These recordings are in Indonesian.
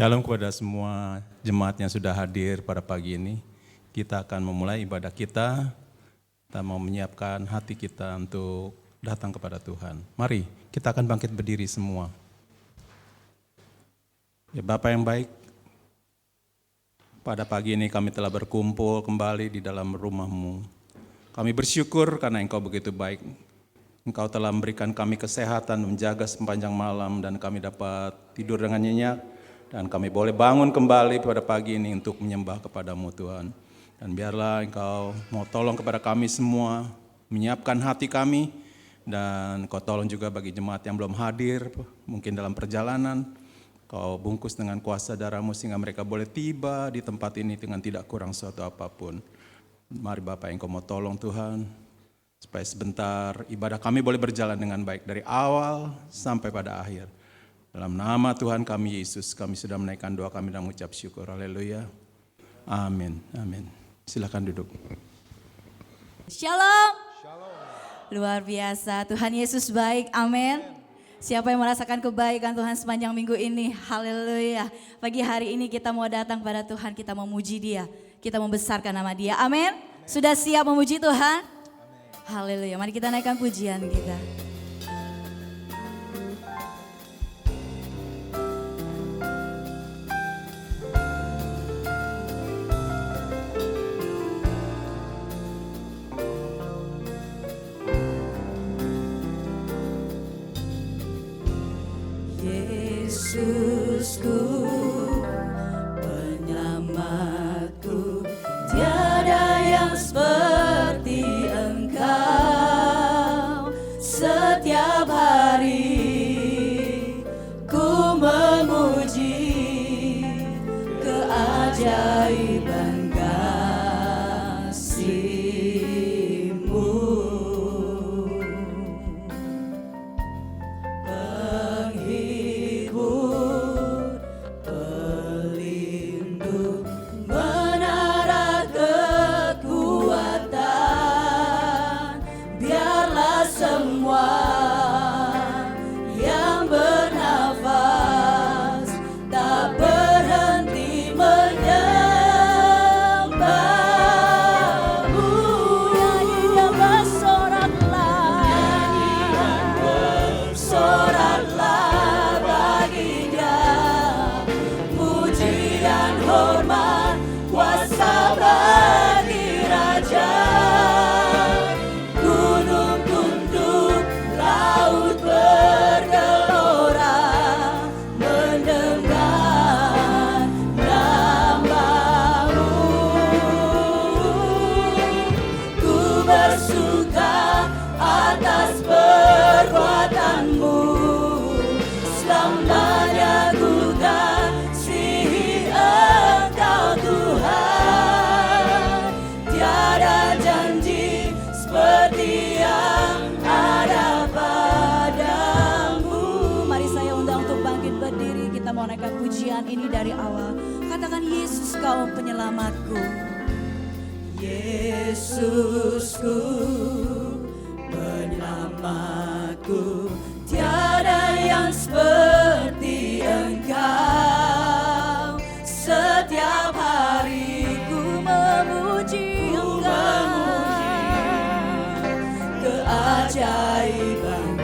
Shalom kepada semua jemaat yang sudah hadir pada pagi ini. Kita akan memulai ibadah kita. Kita mau menyiapkan hati kita untuk datang kepada Tuhan. Mari kita akan bangkit berdiri semua. Ya Bapa yang baik, pada pagi ini kami telah berkumpul kembali di dalam rumah-Mu. Kami bersyukur karena Engkau begitu baik. Engkau telah memberikan kami kesehatan, menjaga sepanjang malam, dan kami dapat tidur dengan nyenyak. Dan kami boleh bangun kembali pada pagi ini untuk menyembah kepada-Mu Tuhan. Dan biarlah Engkau mau tolong kepada kami semua, menyiapkan hati kami. Dan Kau tolong juga bagi jemaat yang belum hadir, mungkin dalam perjalanan. Kau bungkus dengan kuasa darah-Mu sehingga mereka boleh tiba di tempat ini dengan tidak kurang suatu apapun. Mari Bapak Engkau mau tolong Tuhan, supaya sebentar ibadah kami boleh berjalan dengan baik dari awal sampai pada akhir. Dalam nama Tuhan kami Yesus, kami sudah menaikkan doa kami dan mengucap syukur. Haleluya. Amin. Amin. Silakan duduk. Shalom. Luar biasa, Tuhan Yesus baik. Amin. Siapa yang merasakan kebaikan Tuhan sepanjang minggu ini? Haleluya. Pagi hari ini kita mau datang pada Tuhan, kita memuji Dia. Kita membesarkan nama Dia. Amin. Sudah siap memuji Tuhan? Haleluya. Mari kita naikkan pujian kita. Yesusku, penyelamatku, tiada yang seperti Engkau. Setiap hari ku memuji keajaiban kasih-Mu. Ini dari awal, katakan Yesus Kau penyelamatku. Yesusku, penyelamatku, tiada yang seperti Engkau. Setiap hari ku memuji Engkau, keajaiban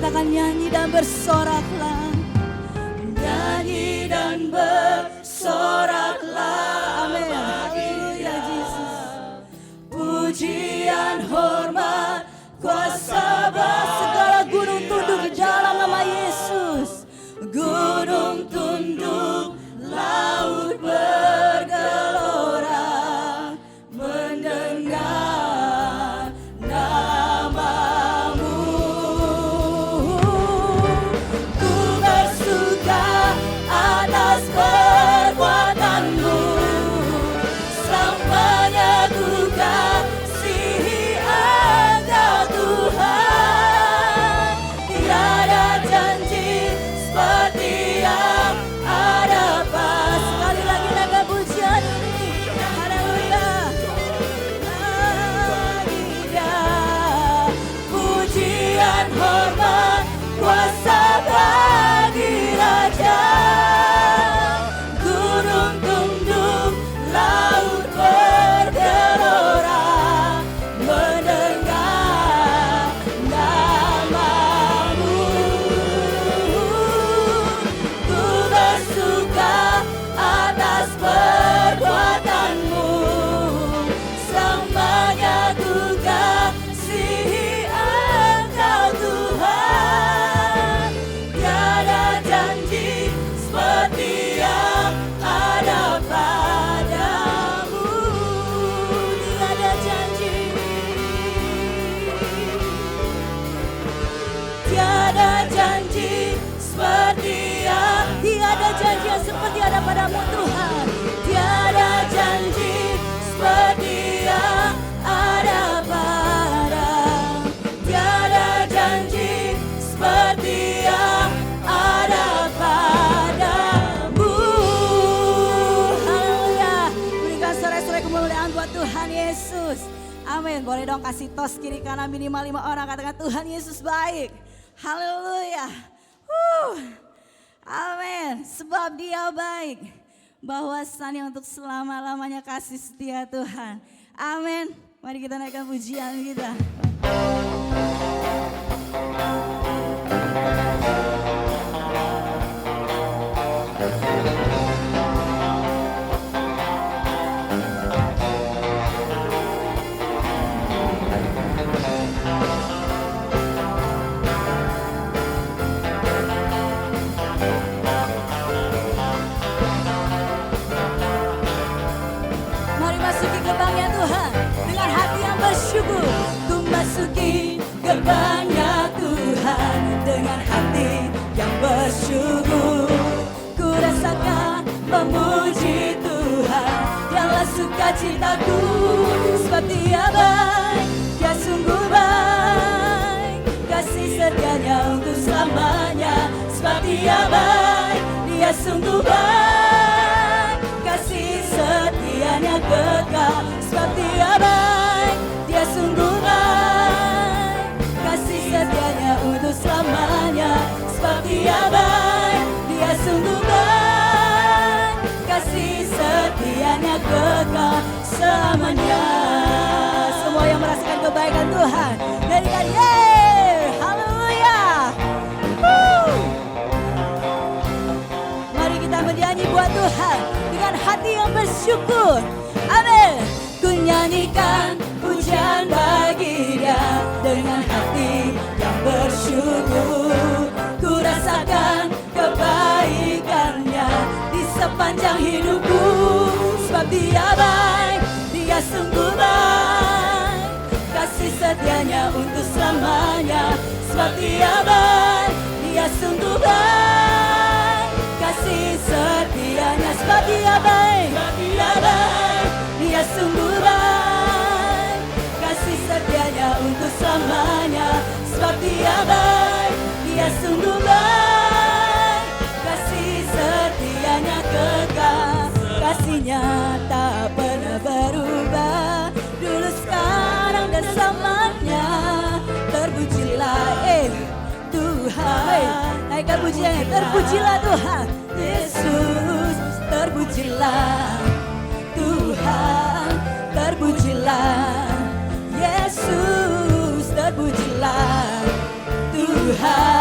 katakan nyanyi dan bersoraklah. Nyanyi dan bersoraklah. Amin. Haleluya Yesus. Pujian, hormat, kuasa segala gunung tunduk di dalam nama Yesus. Gunung tunduk, laut bergelora, mendengar namamu. Ku bersuka atas perbuatanmu, sampainya ku kasihi Engkau Tuhan. Tiada janji seperti yang ada pas. Sekali lagi naga pujian ini. Haleluya. Lagi dia. Pujian, hormat, kuasa bagi Raja. Gunung tunduk, laut bergelora, mendengar namamu. Ku bersuka atas perbuatanmu, selamanya ku kasihi Engkau Tuhan. Tiada janji seperti yang ada padamu. Tiada janji, tiada janji seperti yang, tiada janji yang seperti ada padamu Tuhan. Tiada janji seperti yang ada padamu. Tiada janji seperti yang ada padamu. Haleluya. Berikan sorak-sorai kemuliaan buat Tuhan Yesus. Amin. Boleh dong kasih tos kiri kanan minimal 5 orang. Katakan Tuhan Yesus baik. Haleluya. Amin. Sebab Dia baik. Bahwasannya untuk selama-lamanya kasih setia Tuhan. Amin. Mari kita naikkan pujian kita. Mari masuki gerbangnya Tuhan dengan hati yang bersyukur. Ku masuki gerbangnya Tuhan dengan hati yang bersyukur. Ku rasakan memuji Tuhan, dialah sukacitaku. Sebab Dia baik, Dia sungguh baik, kasih setianya untuk selamanya. Sebab Dia baik, Dia sungguh baik, kasih setianya kekal. Sebab Dia baik, Dia sungguh baik, kasih setianya untuk selamanya. Sebab Dia baik, Dia sungguh baik, kasih setianya kekal selamanya. Semua yang merasakan kebaikan Tuhan, nyanyikan yeay, haleluya. Mari kita bernyanyi buat Tuhan dengan hati yang bersyukur. Amin. Ku nyanyikan pujian bagi Dia dengan hati yang bersyukur. Ku rasakan kebaikannya di sepanjang hidupku. Sebab Dia baik, Dia sungguh baik, kasih setianya untuk selamanya. Sebab Dia baik, Dia sungguh baik, kasih setianya. Sebab Dia baik, Dia baik, Dia sungguh baik, kasih setianya untuk selamanya. Sebab Dia baik, Dia sungguh baik, kasih setianya kekal. Kasih-Nya tak pernah berubah, dulu sekarang dan selamanya. Terpujilah Tuhan. Naikkan pujiannya, terpujilah Tuhan Yesus. Terpujilah Tuhan, terpujilah Yesus, terpujilah Tuhan.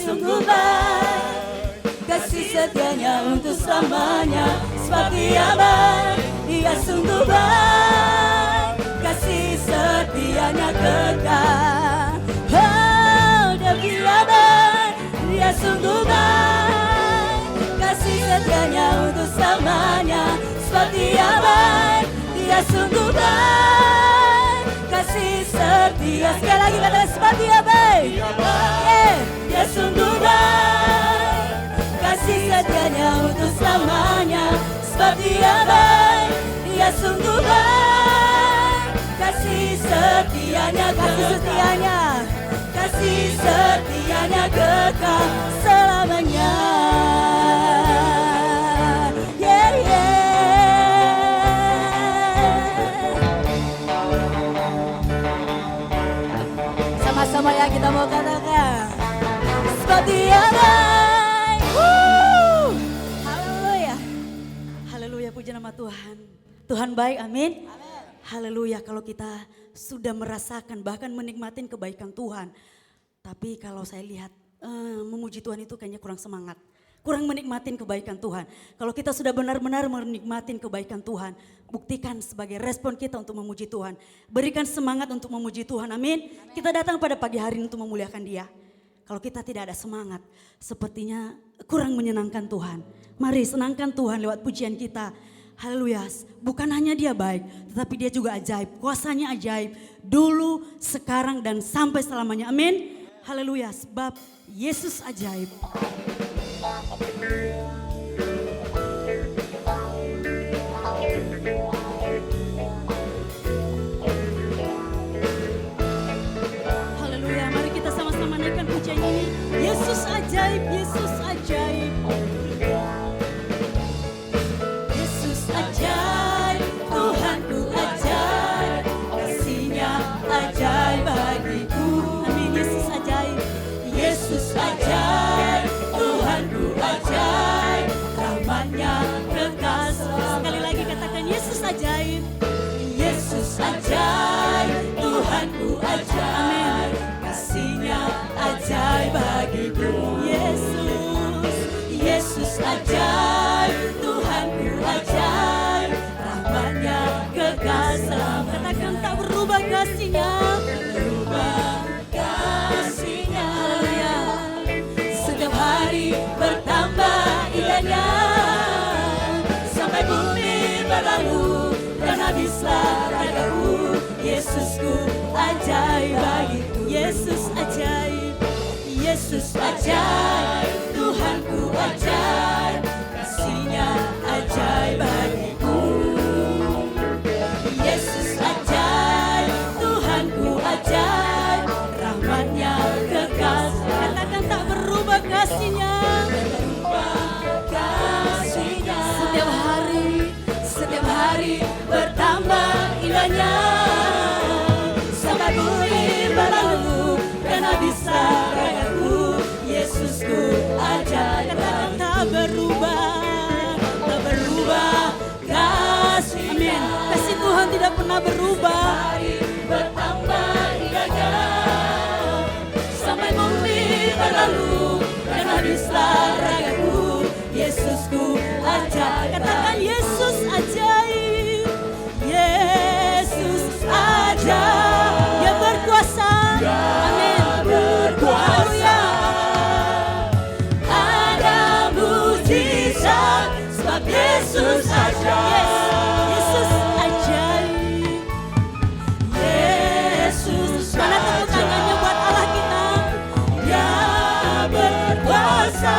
sungguh baik, kasih setianya untuk selamanya, sebab Dia baik, Dia sungguh baik, kasih setianya kekal. Oh, Dia baik, Dia sungguh baik, kasih setianya untuk selamanya, sebab Dia baik, Dia sungguh baik, kasih setia. Sekali lagi kata sebab Dia baik, Dia sungguh baik, kasih setianya untuk selamanya, sebab Dia baik, Dia sungguh baik, kasih setianya, kasih setianya, kasih setianya kekal selamanya. Yeah, yeah. Sama-sama ya kita mau katakan, sebab Dia baik. Haleluya. Haleluya, puji nama Tuhan. Tuhan baik, amin. Haleluya, kalau kita sudah merasakan bahkan menikmatin kebaikan Tuhan. Tapi kalau saya lihat memuji Tuhan itu kayaknya kurang semangat. Kurang menikmatin kebaikan Tuhan. Kalau kita sudah benar-benar menikmatin kebaikan Tuhan, buktikan sebagai respon kita untuk memuji Tuhan. Berikan semangat untuk memuji Tuhan, amin. Kita datang pada pagi hari untuk memuliakan Dia. Kalau kita tidak ada semangat, sepertinya kurang menyenangkan Tuhan. Mari senangkan Tuhan lewat pujian kita. Haleluya, bukan hanya Dia baik, tetapi Dia juga ajaib. Kuasanya ajaib, dulu, sekarang, dan sampai selamanya, amin. Haleluya, sebab Yesus ajaib. Haleluya, mari kita sama-sama naikkan pujian ini. Yesus ajaib, Yesus ajaib. Yesus ajaib, Tuhanku ajaib, kasih-Nya ajaib bagiku. Amin, Yesus ajaib. Yesus ajaib, Tuhanku ajaib, rahmat-Nya kekal. Sekali lagi katakan Yesus ajaib. Yesus ajaib, Tuhanku ajaib, kasih-Nya ajaib bagiku. Yesus, Yesus ajaib, Tuhanku ajaib, rahmat-Nya kekal selamanya. Katakan tak berubah kasih-Nya, tak berubah kasih-Nya. Haleluya. Setiap hari bertambah indahnya, sampai bumi berlalu dan habislah ragaku. Yesusku ajaib bagiku. Yesus ajaib, Yesus ajaib, Tuhanku ajaib, kasih-Nya ajaib bagiku. Yesus ajaib, Tuhanku ajaib, rahmat-Nya kekal. Katakan tak berubah kasih-Nya, kasih-Nya. Setiap hari bertambah indahnya, sampai bumi berlalu dan habislah ragaku. Yesusku ajaib. Katakan tak berubah kasih-Nya. Amin. Kasih Tuhan tidak pernah berubah. Hari bertambah indahnya, sampai bumi berlalu dan habislah ragaku. Yesusku ajaib. Katakan Yesus ajaib, Yesus ajaib. Dia berkuasa, amin. Berkuasa. Ada mujizat sebab Yesus ajaib. Yesus ajaib. Yesus mana tepuk tangannya buat Allah kita. Dia berkuasa.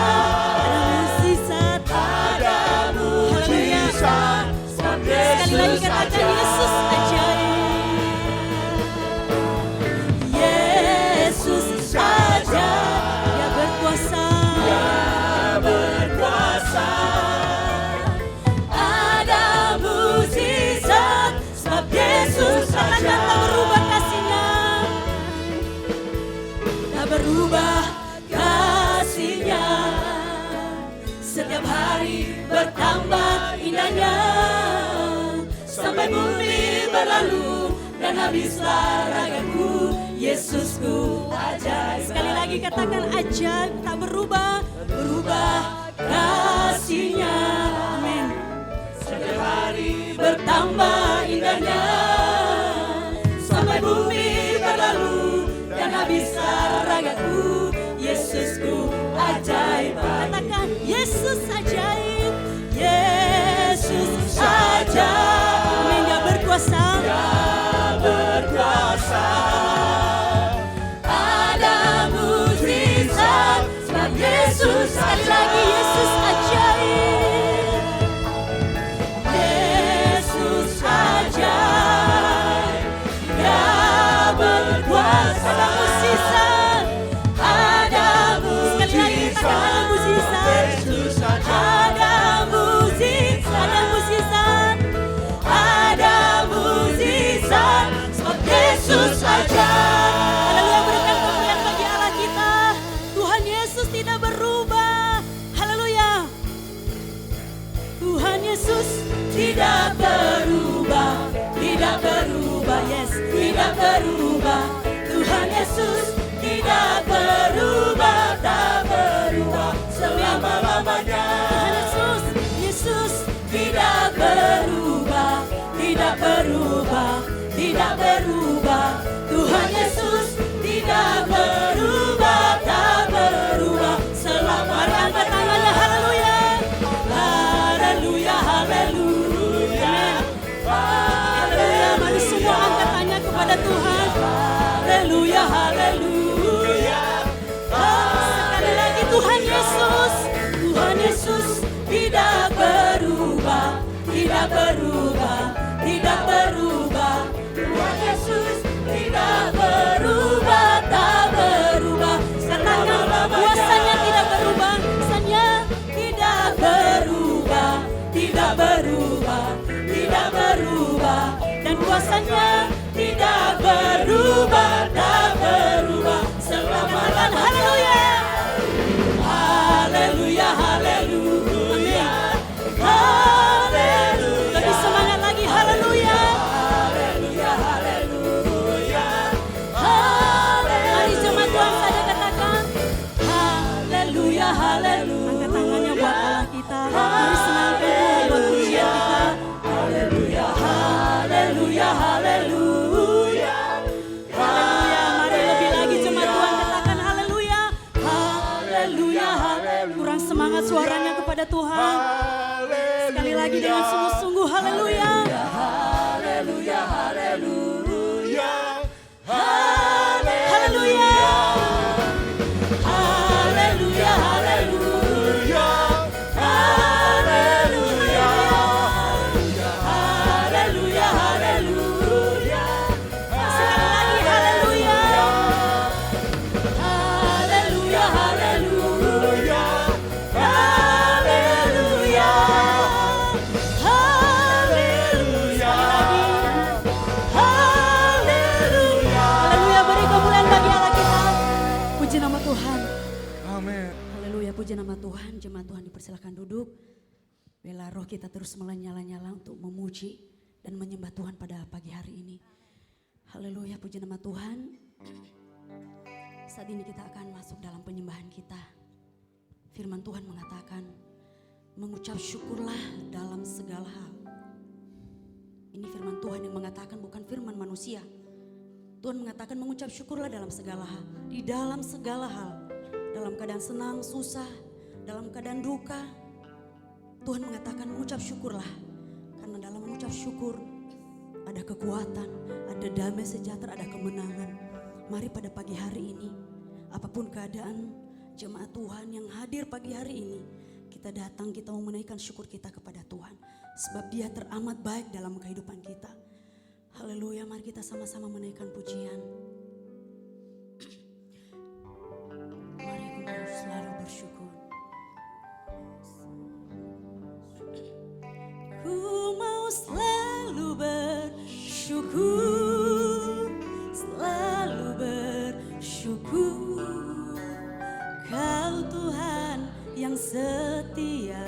Sekali lagi katakan Yesus ajaib. Yesus ajaib. Dia berkuasa. Ada mujizat sebab Yesus ajaib. Tak berubah kasih-Nya, tak berubah kasih-Nya. Setiap hari bertambah indahnya, sampai bumi berlalu dan habislah ragaku. Yesus Yesusku ajaib. Sekali lagi katakan ajaib, tak berubah, berubah kasih-Nya. Amin. Setiap hari bertambah indahnya, sampai bumi berlalu dan habis ragaku. Yesusku ajaib. Katakan Yesus ajaib, Yesus ajaib. Amin. Dia berkuasa, Dia berkuasa. Ada mujizat sebab Yesus. Sekali lagi Yesus ajaib, Yesus ajaib. Dia berkuasa. Ada mujizat, ada mujizat. Sekali lagi katakan ada mujizat, ada mujizat, ada mujizat, ada mujizat sebab Yesus ajaib. Haleluya, berikan kemuliaan bagi Allah kita. Tuhan Yesus tidak berubah. Haleluya. Tuhan Yesus tidak berubah, tidak berubah, yes, tidak berubah. Tuhan Yesus tidak berubah, tak berubah selama-lamanya. Tuhan Yesus, Yesus tidak berubah, tidak berubah, tidak berubah. Tuhan Yesus tidak berubah, tak berubah selama. Mari angkat tangannya, haleluya, haleluya, haleluya, haleluya. Mari semua angkat tangannya kepada Tuhan. Haleluya, haleluya. Sekali lagi Tuhan Yesus, Tuhan Yesus tidak berubah, tidak berubah, tidak berubah. Tuhan Yesus tidak berubah, tak berubah. Katakan kuasanya tidak berubah, kuasanya tidak berubah, tidak berubah, tidak berubah. Dan kuasanya tidak berubah, tak berubah selama-lamanya. Haleluya, haleluya, haleluya, haleluya. Lebih semangat lagi, haleluya, haleluya, haleluya, haleluya. Mari jemaat Tuhan saja katakan haleluya, haleluya. Angkat tangannya buat Allah kita. Mari senangkan Tuhan buat pujian kita. Haleluya, haleluya, haleluya, haleluya. Mari lebih lagi jemaat Tuhan katakan haleluya, haleluya, haleluya. Kurang semangat suaranya kepada Tuhan. Sekali lagi dengan sungguh-sungguh haleluya, haleluya, haleluya, haleluya, haleluya, haleluya, haleluya, haleluya, haleluya. Sekali lagi haleluya, haleluya, haleluya, haleluya, haleluya. Haleluya, haleluya. Beri kemuliaan bagi Allah kita. Puji nama Tuhan. Amin. Haleluya, puji nama Tuhan. Jemaat Tuhan dipersilakan duduk. Biarlah roh kita terus menyala-nyala untuk memuji dan menyembah Tuhan pada pagi hari ini. Haleluya, puji nama Tuhan. Saat ini kita akan masuk dalam penyembahan kita. Firman Tuhan mengatakan, mengucap syukurlah dalam segala hal. Ini firman Tuhan yang mengatakan, bukan firman manusia. Tuhan mengatakan mengucap syukurlah dalam segala hal. Di dalam segala hal. Dalam keadaan senang, susah, dalam keadaan duka. Tuhan mengatakan mengucap syukurlah. Karena dalam mengucap syukur ada kekuatan, ada damai sejahtera, ada kemenangan. Mari pada pagi hari ini, apapun keadaan jemaat Tuhan yang hadir pagi hari ini, kita datang, kita mau menaikkan syukur kita kepada Tuhan. Sebab Dia teramat baik dalam kehidupan kita. Haleluya, mari kita sama-sama menaikkan pujian. Mari kita selalu bersyukur. Ku mau selalu bersyukur, selalu bersyukur. Kau Tuhan yang setia,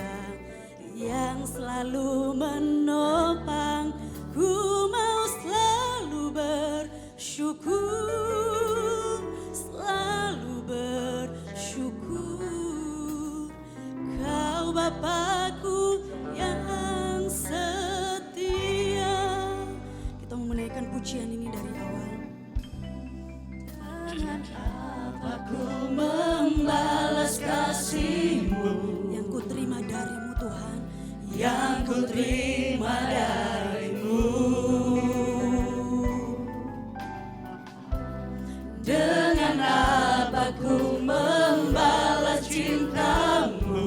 yang selalu menopang. Ku mau selalu bersyukur, Bapakku yang setia. Kita mau menaikkan pujian ini dari awal. Aku membalas kasih-Mu yang ku terima darimu Tuhan, yang ku terima darimu. Dengan apa ku membalas cinta-Mu,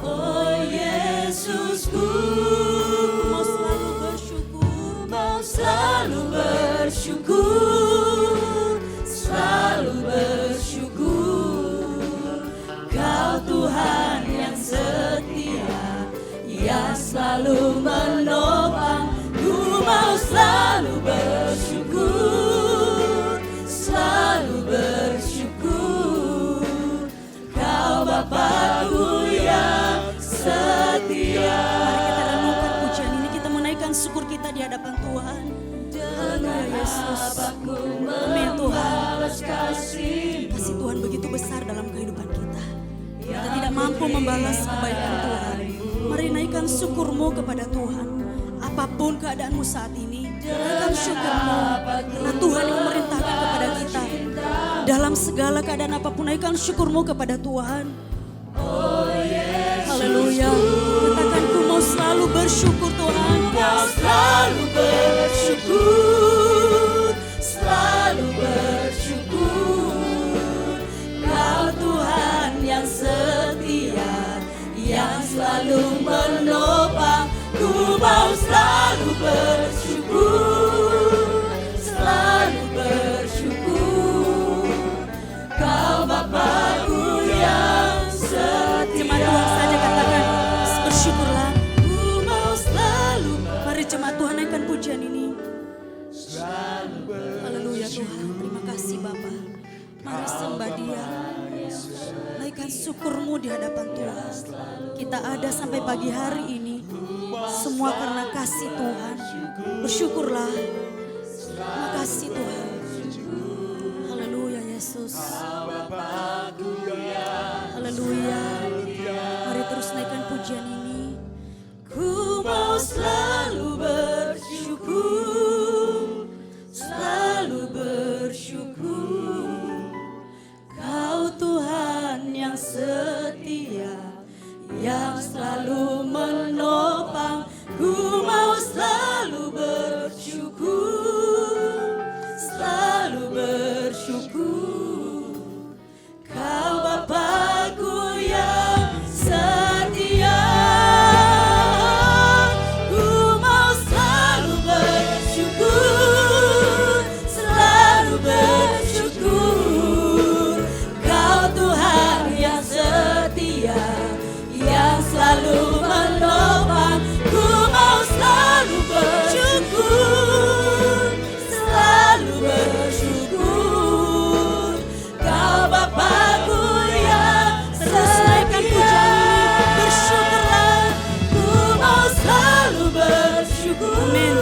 oh Yesusku. Mau selalu bersyukur, mau selalu bersyukur, selalu bersyukur. Kau Tuhan yang setia, yang selalu menopang. Ku mau selalu bersyukur, selalu bersyukur. Kau Bapakku yang setia. Mari kita renungkan pujian ini, kita menaikkan syukur kita di hadapan Tuhan. Haleluya Yesus. Amin Tuhan. Kasih Tuhan begitu besar dalam kehidupan kita. Kita tidak mampu membalas kebaikan Tuhan. Mari naikkan syukur-Mu kepada Tuhan. Apapun keadaanmu saat ini, naikkan syukur-Mu. Karena Tuhan yang memerintahkan kepada kita. Dalam segala keadaan apapun, naikkan syukur-Mu kepada Tuhan. Haleluya. Katakan, ku mau selalu bersyukur Tuhan. Kau selalu bersyukur, selalu bersyukur. Kau Tuhan yang setia, yang selalu menopang. Ku mau selalu bersyukur, selalu bersyukur. Kau Bapakku yang setia. Jemaat Tuhan saja katakan, bersyukurlah. Ku mau selalu. Mari jemaat Tuhan naikkan pujian ini. Haleluya Tuhan, terima kasih Bapa. Mari sembah Dia. Naikkan syukur-Mu di hadapan Tuhan. Kita ada sampai pagi hari ini, semua karena kasih Tuhan. Bersyukurlah. Terima kasih Tuhan. Haleluya Yesus. Haleluya. Mari terus naikkan pujian ini. Ku mau selalu bersyukur, selalu bersyukur. Kau Tuhan yang setia, yang selalu menopang. Ku mau selalu bersyukur, selalu bersyukur. Kau Bapakku yang setia. Ku mau selalu bersyukur, selalu bersyukur. Kau Tuhan yang setia, yang selalu menopang. Ku mau selalu bersyukur, selalu bersyukur. Kau Bapakku yang terus naikkan pujian ini. Bersyukurlah. Ku mau selalu bersyukur, amin,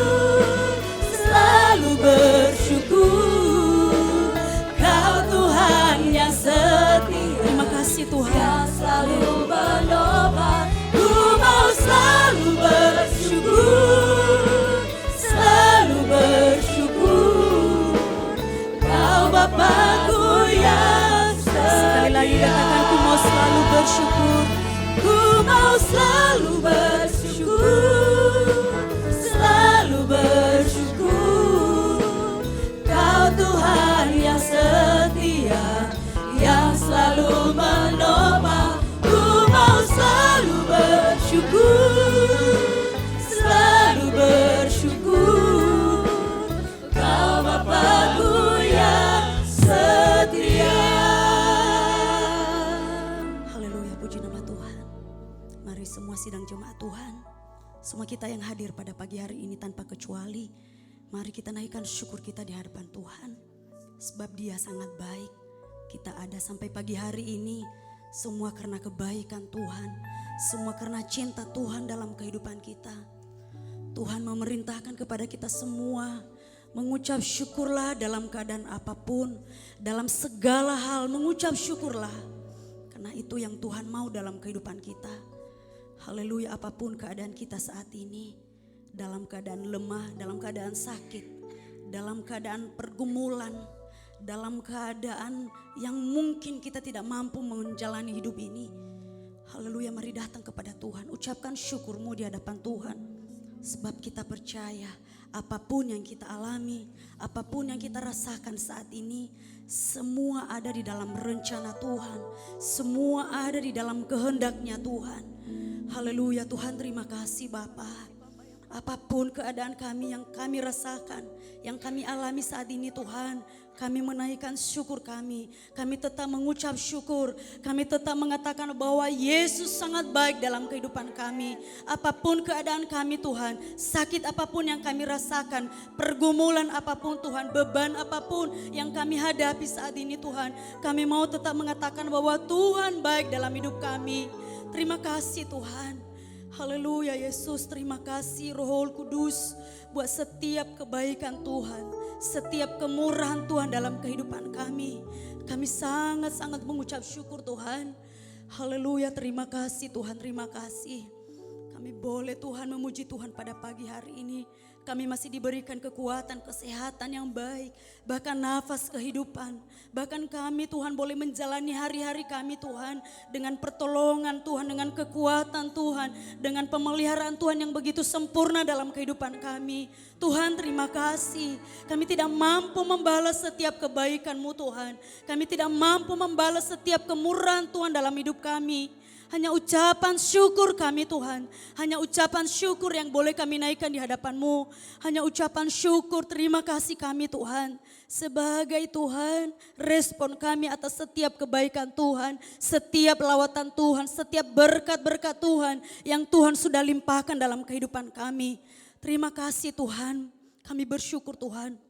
selalu bersyukur. Kau Tuhan yang setia, terima kasih Tuhan, yang selalu menopang. Ku mau selalu bersyukur, selalu bersyukur. Kau Bapakku yang setia. Sekali lagi katakan, ku mau selalu bersyukur. Ku mau selalu bersyukur, selalu bersyukur. Kau Tuhan yang setia, yang selalu menopang. Ku mau selalu bersyukur, selalu bersyukur. Kau Bapakku yang setia. Haleluya, puji nama Tuhan. Mari semua sidang jemaat Tuhan, semua kita yang hadir pada pagi hari ini tanpa kecuali, mari kita naikkan syukur kita di hadapan Tuhan. Sebab Dia sangat baik. Kita ada sampai pagi hari ini, semua karena kebaikan Tuhan, semua karena cinta Tuhan dalam kehidupan kita. Tuhan memerintahkan kepada kita semua mengucap syukurlah dalam keadaan apapun, dalam segala hal mengucap syukurlah. Karena itu yang Tuhan mau dalam kehidupan kita. Haleluya, apapun keadaan kita saat ini, dalam keadaan lemah, dalam keadaan sakit, dalam keadaan pergumulan, dalam keadaan yang mungkin kita tidak mampu menjalani hidup ini. Haleluya, mari datang kepada Tuhan, ucapkan syukurmu di hadapan Tuhan. Sebab kita percaya apapun yang kita alami, apapun yang kita rasakan saat ini, semua ada di dalam rencana Tuhan. Semua ada di dalam kehendaknya Tuhan. Haleluya, Tuhan terima kasih Bapa. Apapun keadaan kami yang kami rasakan, yang kami alami saat ini Tuhan, kami menaikkan syukur kami. Kami tetap mengucap syukur. Kami tetap mengatakan bahwa Yesus sangat baik dalam kehidupan kami. Apapun keadaan kami Tuhan, sakit apapun yang kami rasakan, pergumulan apapun Tuhan, beban apapun yang kami hadapi saat ini Tuhan, kami mau tetap mengatakan bahwa Tuhan baik dalam hidup kami. Terima kasih Tuhan. Haleluya Yesus, terima kasih Roh Kudus buat setiap kebaikan Tuhan, setiap kemurahan Tuhan dalam kehidupan kami. Kami sangat-sangat mengucap syukur Tuhan. Haleluya, terima kasih Tuhan, terima kasih. Kami boleh Tuhan memuji Tuhan pada pagi hari ini. Kami masih diberikan kekuatan, kesehatan yang baik, bahkan nafas kehidupan. Bahkan kami Tuhan boleh menjalani hari-hari kami Tuhan dengan pertolongan Tuhan, dengan kekuatan Tuhan, dengan pemeliharaan Tuhan yang begitu sempurna dalam kehidupan kami. Tuhan terima kasih. Kami tidak mampu membalas setiap kebaikan-Mu Tuhan. Kami tidak mampu membalas setiap kemurahan Tuhan dalam hidup kami. Hanya ucapan syukur kami Tuhan. Hanya ucapan syukur yang boleh kami naikkan di hadapan-Mu. Hanya ucapan syukur, terima kasih kami Tuhan. Sebagai Tuhan, respon kami atas setiap kebaikan Tuhan. Setiap lawatan Tuhan, setiap berkat-berkat Tuhan yang Tuhan sudah limpahkan dalam kehidupan kami. Terima kasih Tuhan, kami bersyukur Tuhan.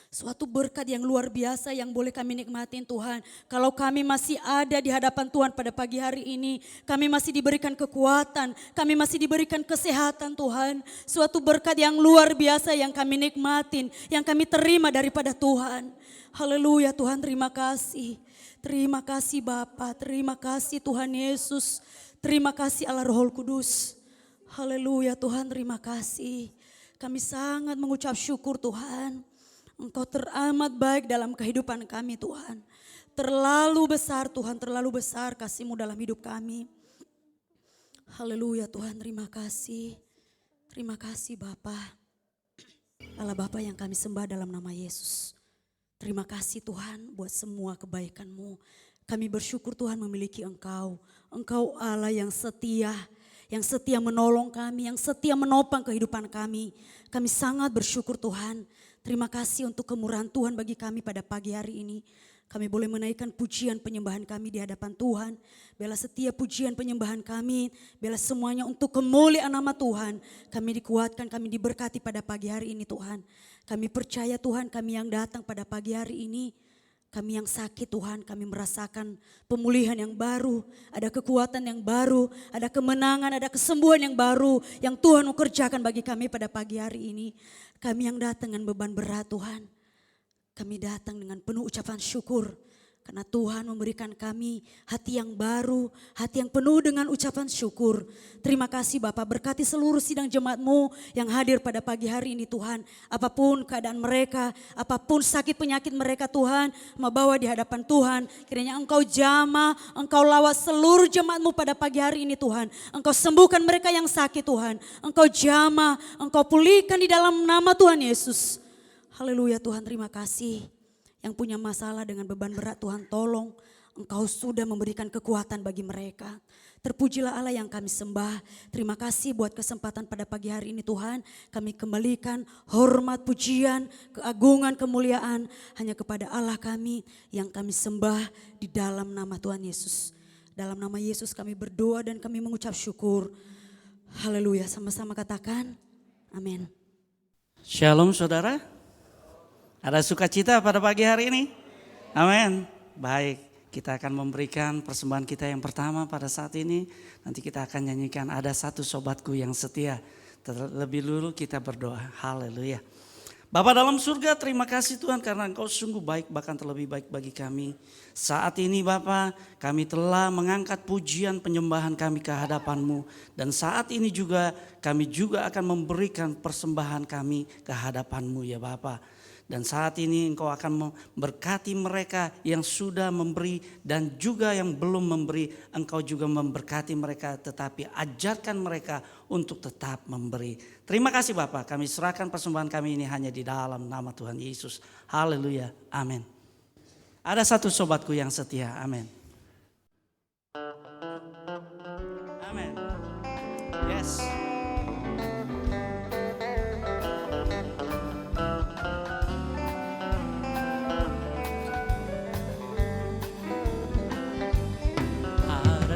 Suatu berkat yang luar biasa yang boleh kami nikmatin Tuhan. Kalau kami masih ada di hadapan Tuhan pada pagi hari ini, kami masih diberikan kekuatan, kami masih diberikan kesehatan Tuhan. Suatu berkat yang luar biasa yang kami nikmatin, yang kami terima daripada Tuhan. Haleluya Tuhan, terima kasih. Terima kasih Bapa, terima kasih Tuhan Yesus. Terima kasih Allah Roh Kudus. Haleluya Tuhan, terima kasih. Kami sangat mengucap syukur Tuhan. Engkau teramat baik dalam kehidupan kami Tuhan. Terlalu besar Tuhan, terlalu besar kasih-Mu dalam hidup kami. Haleluya Tuhan, terima kasih. Terima kasih Bapa. Allah Bapa yang kami sembah dalam nama Yesus. Terima kasih Tuhan buat semua kebaikan-Mu. Kami bersyukur Tuhan memiliki Engkau. Engkau Allah yang setia menolong kami, yang setia menopang kehidupan kami. Kami sangat bersyukur Tuhan. Terima kasih untuk kemurahan Tuhan bagi kami pada pagi hari ini. Kami boleh menaikkan pujian penyembahan kami di hadapan Tuhan. Bela setiap pujian penyembahan kami, bela semuanya untuk kemuliaan nama Tuhan. Kami dikuatkan, kami diberkati pada pagi hari ini Tuhan. Kami percaya Tuhan, kami yang datang pada pagi hari ini, kami yang sakit Tuhan, kami merasakan pemulihan yang baru, ada kekuatan yang baru, ada kemenangan, ada kesembuhan yang baru yang Tuhan mau kerjakan bagi kami pada pagi hari ini. Kami yang datang dengan beban berat Tuhan, kami datang dengan penuh ucapan syukur. Karena Tuhan memberikan kami hati yang baru, hati yang penuh dengan ucapan syukur. Terima kasih Bapak, berkati seluruh sidang jemaat-Mu yang hadir pada pagi hari ini Tuhan. Apapun keadaan mereka, apapun sakit penyakit mereka Tuhan, membawa di hadapan Tuhan. Kiranya Engkau jamah, Engkau lawat seluruh jemaat-Mu pada pagi hari ini Tuhan. Engkau sembuhkan mereka yang sakit Tuhan. Engkau jamah, Engkau pulihkan di dalam nama Tuhan Yesus. Haleluya Tuhan, terima kasih. Yang punya masalah dengan beban berat Tuhan tolong, Engkau sudah memberikan kekuatan bagi mereka. Terpujilah Allah yang kami sembah. Terima kasih buat kesempatan pada pagi hari ini Tuhan. Kami kembalikan hormat, pujian, keagungan, kemuliaan hanya kepada Allah kami yang kami sembah di dalam nama Tuhan Yesus. Dalam nama Yesus kami berdoa dan kami mengucap syukur. Haleluya, sama-sama katakan amin. Shalom saudara. Ada sukacita pada pagi hari ini? Amin. Baik, kita akan memberikan persembahan kita yang pertama pada saat ini. Nanti kita akan nyanyikan Ada Satu Sobatku Yang Setia. Terlebih dulu kita berdoa. Haleluya. Bapa dalam surga, terima kasih Tuhan karena Engkau sungguh baik, bahkan terlebih baik bagi kami. Saat ini Bapa, kami telah mengangkat pujian penyembahan kami ke hadapan-Mu. Dan saat ini juga kami juga akan memberikan persembahan kami ke hadapan-Mu ya Bapa. Dan saat ini Engkau akan memberkati mereka yang sudah memberi dan juga yang belum memberi. Engkau juga memberkati mereka, tetapi ajarkan mereka untuk tetap memberi. Terima kasih Bapak, kami serahkan persembahan kami ini hanya di dalam nama Tuhan Yesus. Haleluya, amin. Ada satu sobatku yang setia, amin. Amin. Yes.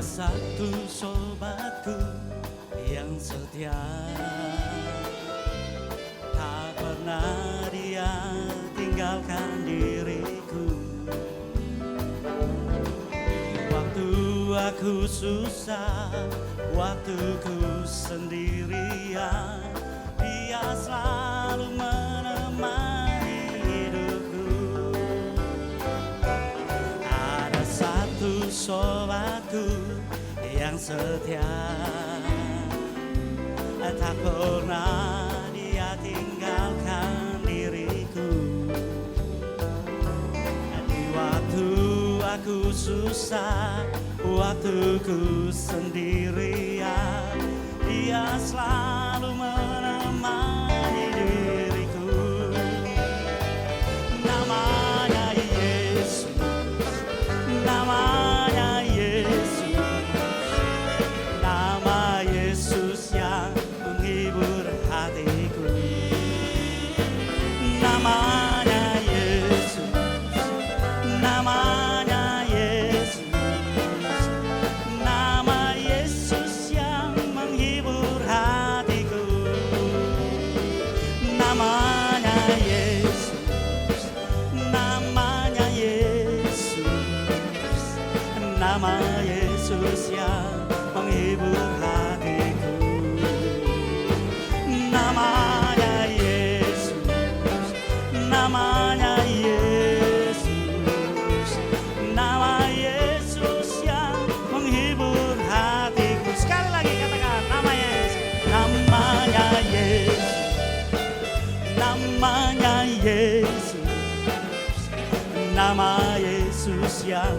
Satu sobatku yang setia, tak pernah dia tinggalkan diriku. Waktu aku susah, waktu ku sendirian, dia selalu menemani hidupku. Ada satu sobatku yang setia, tak pernah dia tinggalkan diriku. Di waktu aku susah, waktu ku sendirian, dia selalu menemani diriku. Namanya Yesus, namanya Yesus. Nama Yesus yang menghibur hatiku. Namanya Yesus, namanya Yesus. Nama Yesus yang menghibur hatiku. Namanya Yesus, namanya Yesus. Nama Yesus yang menghibur hatiku. Namanya Yesus, namanya Yesus. Nama Yesus yang menghibur hatiku. Sekali lagi katakan namanya Yesus. Namanya Yesus, namanya Yesus. Nama Yesus yang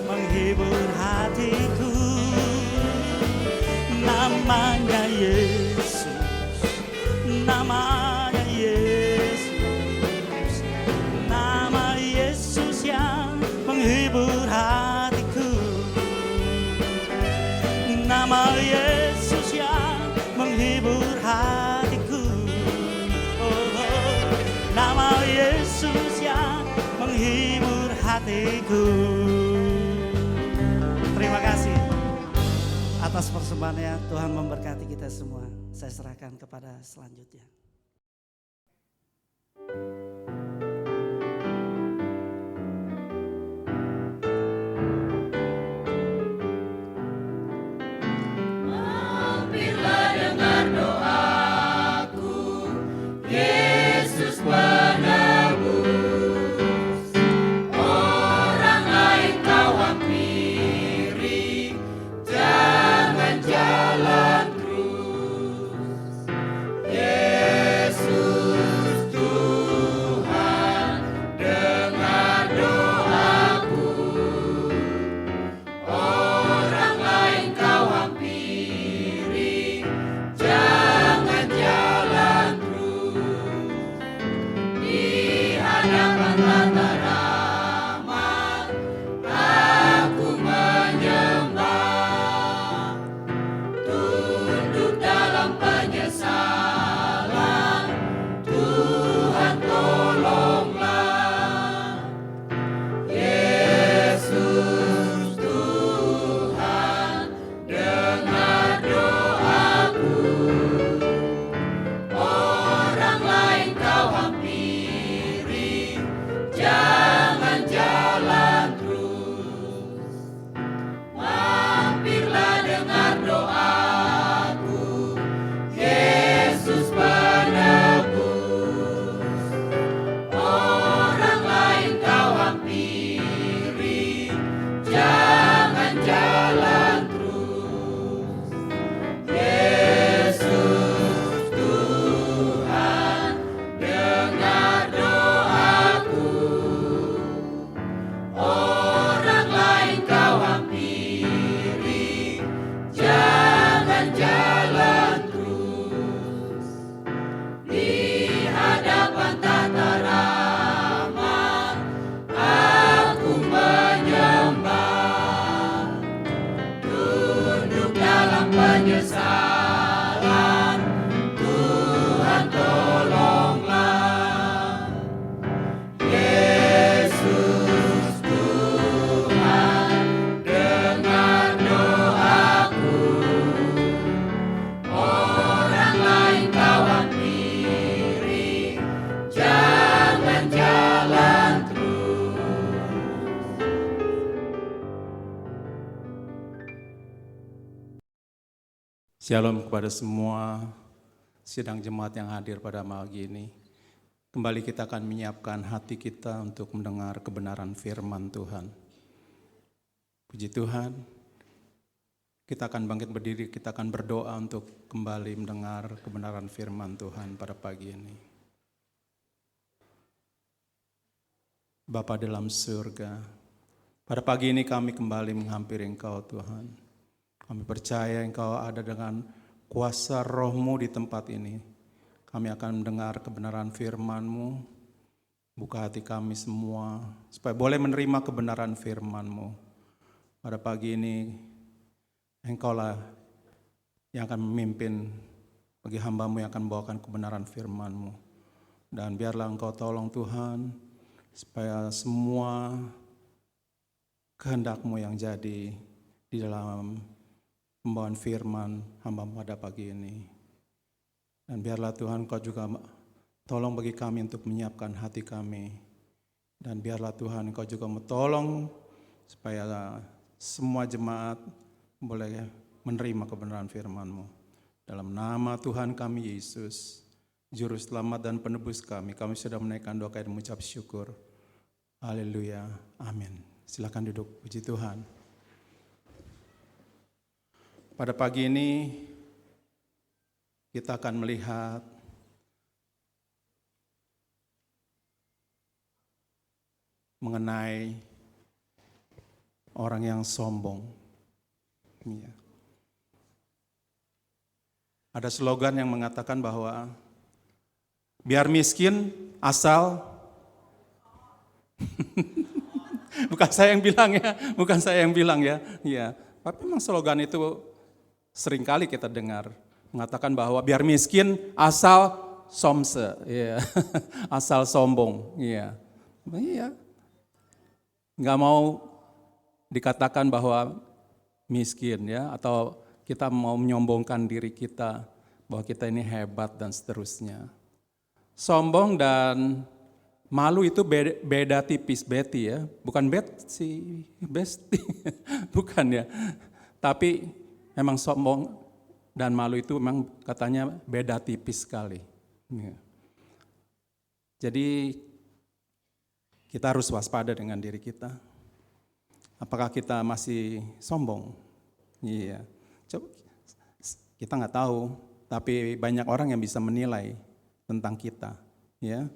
menghibur hatiku. Namanya Yesus, namanya Yesus. Nama Yesus yang menghibur hatiku. Nama Yesus yang menghibur hatiku. Oh, nama Yesus yang menghibur hatiku. Terima kasih atas persembahannya. Tuhan memberkati kita semua. Saya serahkan kepada selanjutnya. Mampirlah dengar doaku, Yesus penebus. Orang lain kau hampiri, jangan jalan terus. Shalom kepada semua sidang jemaat yang hadir pada pagi ini. Kembali kita akan menyiapkan hati kita untuk mendengar kebenaran firman Tuhan. Puji Tuhan, kita akan bangkit berdiri, kita akan berdoa untuk kembali mendengar kebenaran firman Tuhan pada pagi ini. Bapa dalam surga, pada pagi ini kami kembali menghampiri Engkau Tuhan. Kami percaya Engkau ada dengan kuasa Roh-Mu di tempat ini. Kami akan mendengar kebenaran firman-Mu. Buka hati kami semua supaya boleh menerima kebenaran firman-Mu. Pada pagi ini Engkau-lah yang akan memimpin bagi hamba-Mu yang akan membawakan kebenaran firman-Mu. Dan biarlah Engkau tolong Tuhan supaya semua kehendak-Mu yang jadi di dalam pembawaan firman hamba pada pagi ini. Dan biarlah Tuhan Kau juga tolong bagi kami untuk menyiapkan hati kami. Dan biarlah Tuhan Kau juga tolong supaya semua jemaat boleh menerima kebenaran firman-Mu. Dalam nama Tuhan kami Yesus, Juru Selamat dan Penebus kami sudah menaikkan doa dan mengucap syukur. Haleluya, amin. Silakan duduk, puji Tuhan. Pada pagi ini kita akan melihat mengenai orang yang sombong. Ya. Ada slogan yang mengatakan bahwa biar miskin asal bukan saya yang bilang ya. Ya, tapi memang slogan itu seringkali kita dengar mengatakan bahwa biar miskin asal somse, ya. Asal sombong, ya. Iya. Nggak mau dikatakan bahwa miskin ya, atau kita mau menyombongkan diri kita bahwa kita ini hebat dan seterusnya. Sombong dan malu itu beda tipis, Betty ya, bukan Besti, bukan ya. Tapi memang sombong dan malu itu memang katanya beda tipis sekali. Ya. Jadi kita harus waspada dengan diri kita. Apakah kita masih sombong? Iya. Coba kita nggak tahu, tapi banyak orang yang bisa menilai tentang kita. Ya.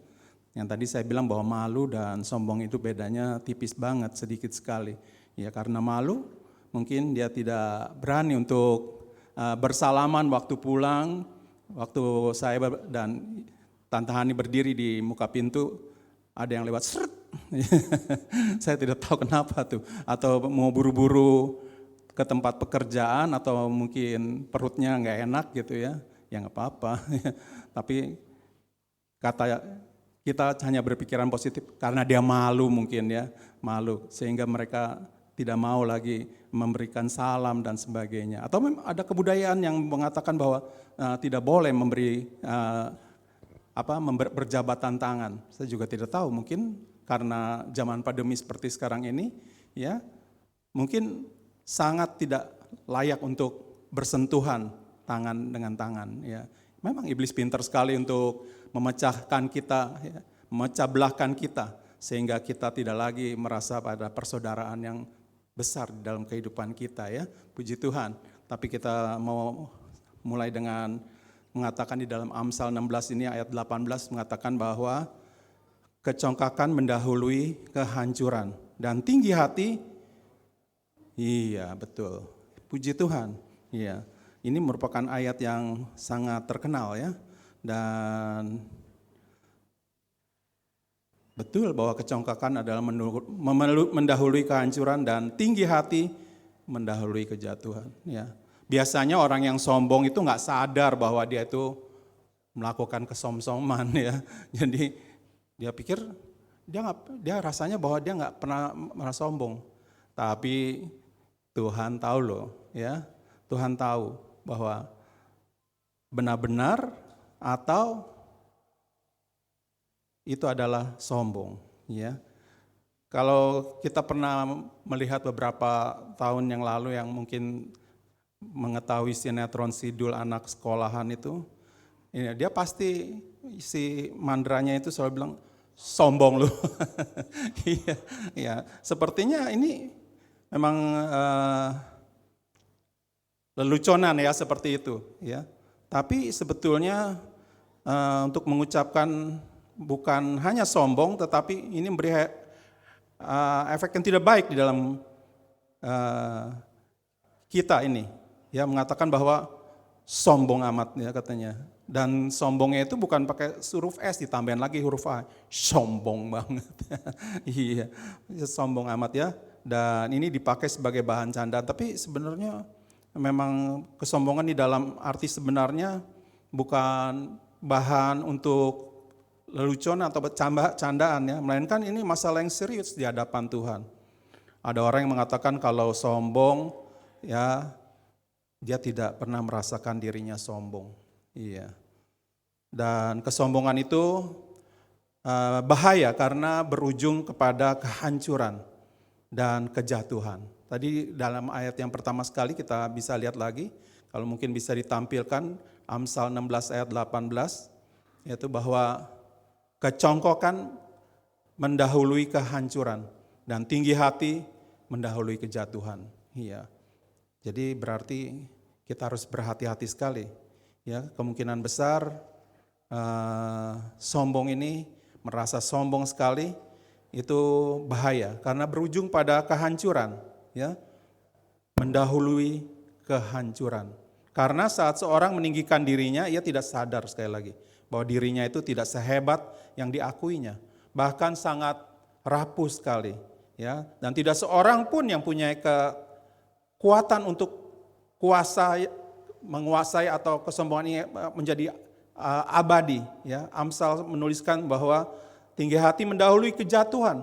Yang tadi saya bilang bahwa malu dan sombong itu bedanya tipis banget, sedikit sekali. Ya, karena malu mungkin dia tidak berani untuk bersalaman waktu pulang, waktu saya dan Tante Hani berdiri di muka pintu, ada yang lewat seret. Saya tidak tahu kenapa tuh, atau mau buru-buru ke tempat pekerjaan atau mungkin perutnya nggak enak gitu ya nggak apa-apa. Tapi kata kita hanya berpikiran positif karena dia malu mungkin ya, malu sehingga mereka tidak mau lagi memberikan salam dan sebagainya. Atau ada kebudayaan yang mengatakan bahwa tidak boleh memberi berjabatan tangan. Saya juga tidak tahu, mungkin karena zaman pandemi seperti sekarang ini ya, mungkin sangat tidak layak untuk bersentuhan tangan dengan tangan ya. Memang iblis pintar sekali untuk memecahkan kita, ya, memecah belahkan kita, sehingga kita tidak lagi merasa pada persaudaraan yang besar di dalam kehidupan kita ya, puji Tuhan. Tapi kita mau mulai dengan mengatakan di dalam Amsal 16 ini ayat 18 mengatakan bahwa kecongkakan mendahului kehancuran dan tinggi hati, iya betul, puji Tuhan. Iya, ini merupakan ayat yang sangat terkenal ya, dan betul bahwa kecongkakan adalah mendahului kehancuran dan tinggi hati mendahului kejatuhan. Ya, biasanya orang yang sombong itu nggak sadar bahwa dia itu melakukan kesombongan ya. Jadi dia pikir dia rasanya bahwa dia nggak pernah merasa sombong. Tapi Tuhan tahu loh, ya. Tuhan tahu bahwa benar-benar atau itu adalah sombong, ya. Kalau kita pernah melihat beberapa tahun yang lalu yang mungkin mengetahui sinetron Sidul anak sekolahan itu, dia pasti si mandranya itu selalu bilang, sombong lu. Iya, iya. Sepertinya ini memang leluconan ya seperti itu, ya. Tapi sebetulnya untuk mengucapkan bukan hanya sombong, tetapi ini memberi efek yang tidak baik di dalam kita ini, ya, mengatakan bahwa sombong amat ya katanya. Dan sombongnya itu bukan pakai huruf S ditambahin lagi huruf A, sombong banget. Iya, sombong amat ya. Dan ini dipakai sebagai bahan canda, tapi sebenarnya memang kesombongan di dalam arti sebenarnya bukan bahan untuk lelucon atau candaan ya, melainkan ini masalah yang serius di hadapan Tuhan. Ada orang yang mengatakan kalau sombong ya dia tidak pernah merasakan dirinya sombong. Iya. Dan kesombongan itu bahaya karena berujung kepada kehancuran dan kejatuhan. Tadi dalam ayat yang pertama sekali kita bisa lihat lagi, kalau mungkin bisa ditampilkan Amsal 16 ayat 18, yaitu bahwa kecongkokan mendahului kehancuran dan tinggi hati mendahului kejatuhan. Iya. Jadi berarti kita harus berhati-hati sekali. Ya, kemungkinan besar sombong ini, merasa sombong sekali, itu bahaya karena berujung pada kehancuran, ya, mendahului kehancuran. Karena saat seorang meninggikan dirinya, ia tidak sadar sekali lagi bahwa dirinya itu tidak sehebat yang diakuinya, bahkan sangat rapuh sekali, ya, dan tidak seorang pun yang punya kekuatan untuk menguasai atau kesombongan ini menjadi abadi. Ya, Amsal menuliskan bahwa tinggi hati mendahului kejatuhan.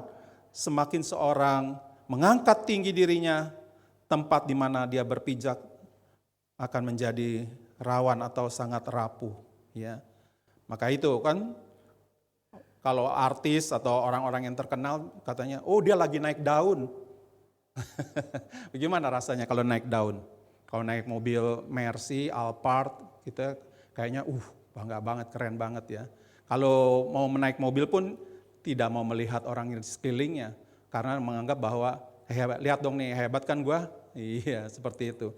Semakin seorang mengangkat tinggi dirinya, tempat di mana dia berpijak akan menjadi rawan atau sangat rapuh. Ya, maka itu kan kalau artis atau orang-orang yang terkenal katanya, oh dia lagi naik daun. Bagaimana rasanya kalau naik daun? Kalau naik mobil Mercy, Alphard, kita kayaknya bangga banget, keren banget ya. Kalau mau menaik mobil pun tidak mau melihat orang di sekelilingnya, karena menganggap bahwa lihat dong nih hebat kan gua, iya seperti itu.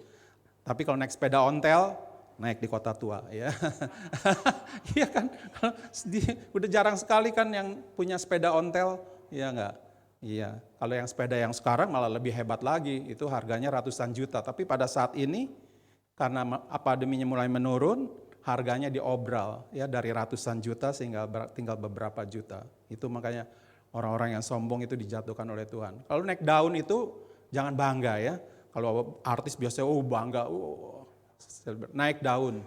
Tapi kalau naik sepeda ontel, naik di kota tua ya. Iya kan, udah jarang sekali kan yang punya sepeda ontel, iya enggak? Iya, kalau yang sepeda yang sekarang malah lebih hebat lagi, itu harganya ratusan juta. Tapi pada saat ini, karena pandeminya mulai menurun, harganya diobral ya dari ratusan juta sehingga tinggal beberapa juta. Itu makanya orang-orang yang sombong itu dijatuhkan oleh Tuhan. Kalau naik daun itu jangan bangga ya. Kalau artis biasanya bangga, naik daun.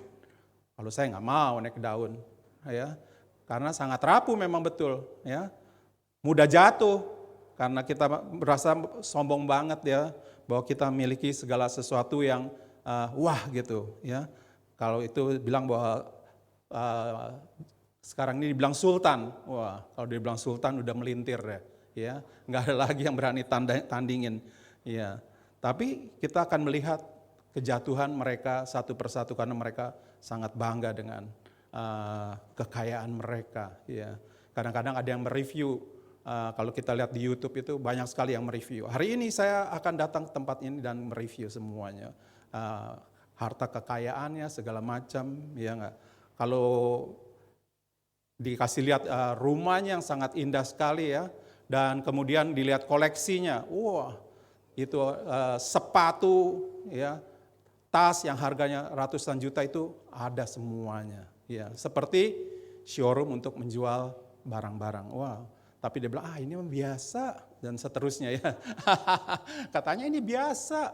Kalau saya nggak mau naik daun, ya, karena sangat rapuh memang betul, ya, mudah jatuh. Karena kita merasa sombong banget ya, bahwa kita memiliki segala sesuatu yang wah gitu ya. Kalau itu bilang bahwa sekarang ini dibilang sultan, wah kalau dibilang sultan udah melintir ya, nggak ada lagi yang berani tandingin, ya. Tapi kita akan melihat kejatuhan mereka satu persatu karena mereka sangat bangga dengan kekayaan mereka, ya. Kadang-kadang ada yang mereview. Kalau kita lihat di YouTube itu banyak sekali yang mereview. Hari ini saya akan datang ke tempat ini dan mereview semuanya, harta kekayaannya segala macam, ya enggak. Kalau dikasih lihat rumahnya yang sangat indah sekali ya, dan kemudian dilihat koleksinya, wah itu sepatu, ya, tas yang harganya ratusan juta itu ada semuanya, ya, seperti showroom untuk menjual barang-barang, wah. Tapi dia bilang, ini biasa, dan seterusnya ya. Katanya ini biasa,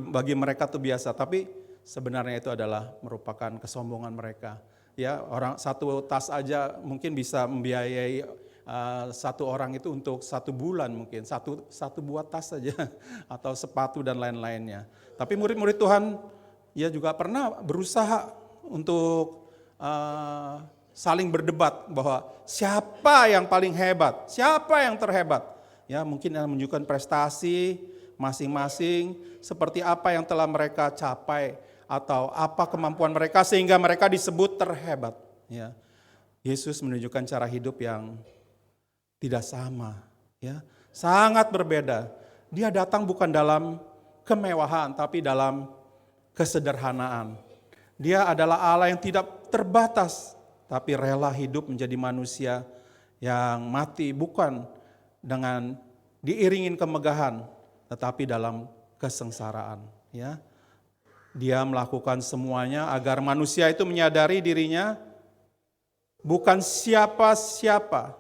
bagi mereka tuh biasa, tapi sebenarnya itu adalah merupakan kesombongan mereka. Ya, orang satu tas aja mungkin bisa membiayai satu orang itu untuk 1 bulan mungkin, satu buah tas saja, atau sepatu dan lain-lainnya. Tapi murid-murid Tuhan, ya juga pernah berusaha untuk saling berdebat bahwa siapa yang paling hebat, siapa yang terhebat. Ya, mungkin menunjukkan prestasi, masing-masing seperti apa yang telah mereka capai atau apa kemampuan mereka sehingga mereka disebut terhebat. Ya. Yesus menunjukkan cara hidup yang tidak sama, ya, sangat berbeda. Dia datang bukan dalam kemewahan, tapi dalam kesederhanaan. Dia adalah Allah yang tidak terbatas, tapi rela hidup menjadi manusia yang mati bukan dengan diiringin kemegahan, tetapi dalam kesengsaraan. Ya, dia melakukan semuanya agar manusia itu menyadari dirinya bukan siapa-siapa,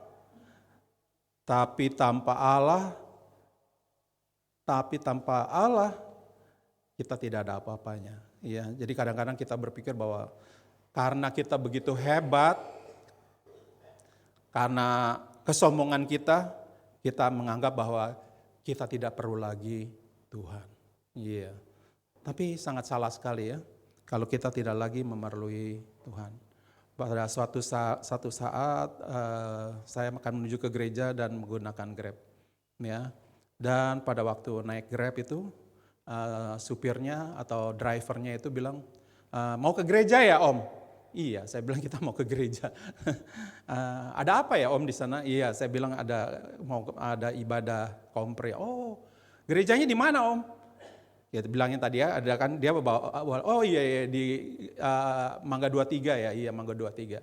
tapi tanpa Allah kita tidak ada apa-apanya. Ya, jadi kadang-kadang kita berpikir bahwa karena kita begitu hebat, karena kesombongan kita menganggap bahwa kita tidak perlu lagi Tuhan. Iya. Tapi sangat salah sekali ya, kalau kita tidak lagi memerlui Tuhan. Pada satu saat saya akan menuju ke gereja dan menggunakan Grab. Ya. Dan pada waktu naik Grab itu, supirnya atau drivernya itu bilang, mau ke gereja ya Om? Iya, saya bilang kita mau ke gereja. Ada apa ya Om di sana? Iya, saya bilang ada ibadah kompre. Oh, gerejanya di mana Om? Ya bilangnya tadi ya, ada kan dia bawa, oh iya di Mangga 23 ya, iya Mangga 23.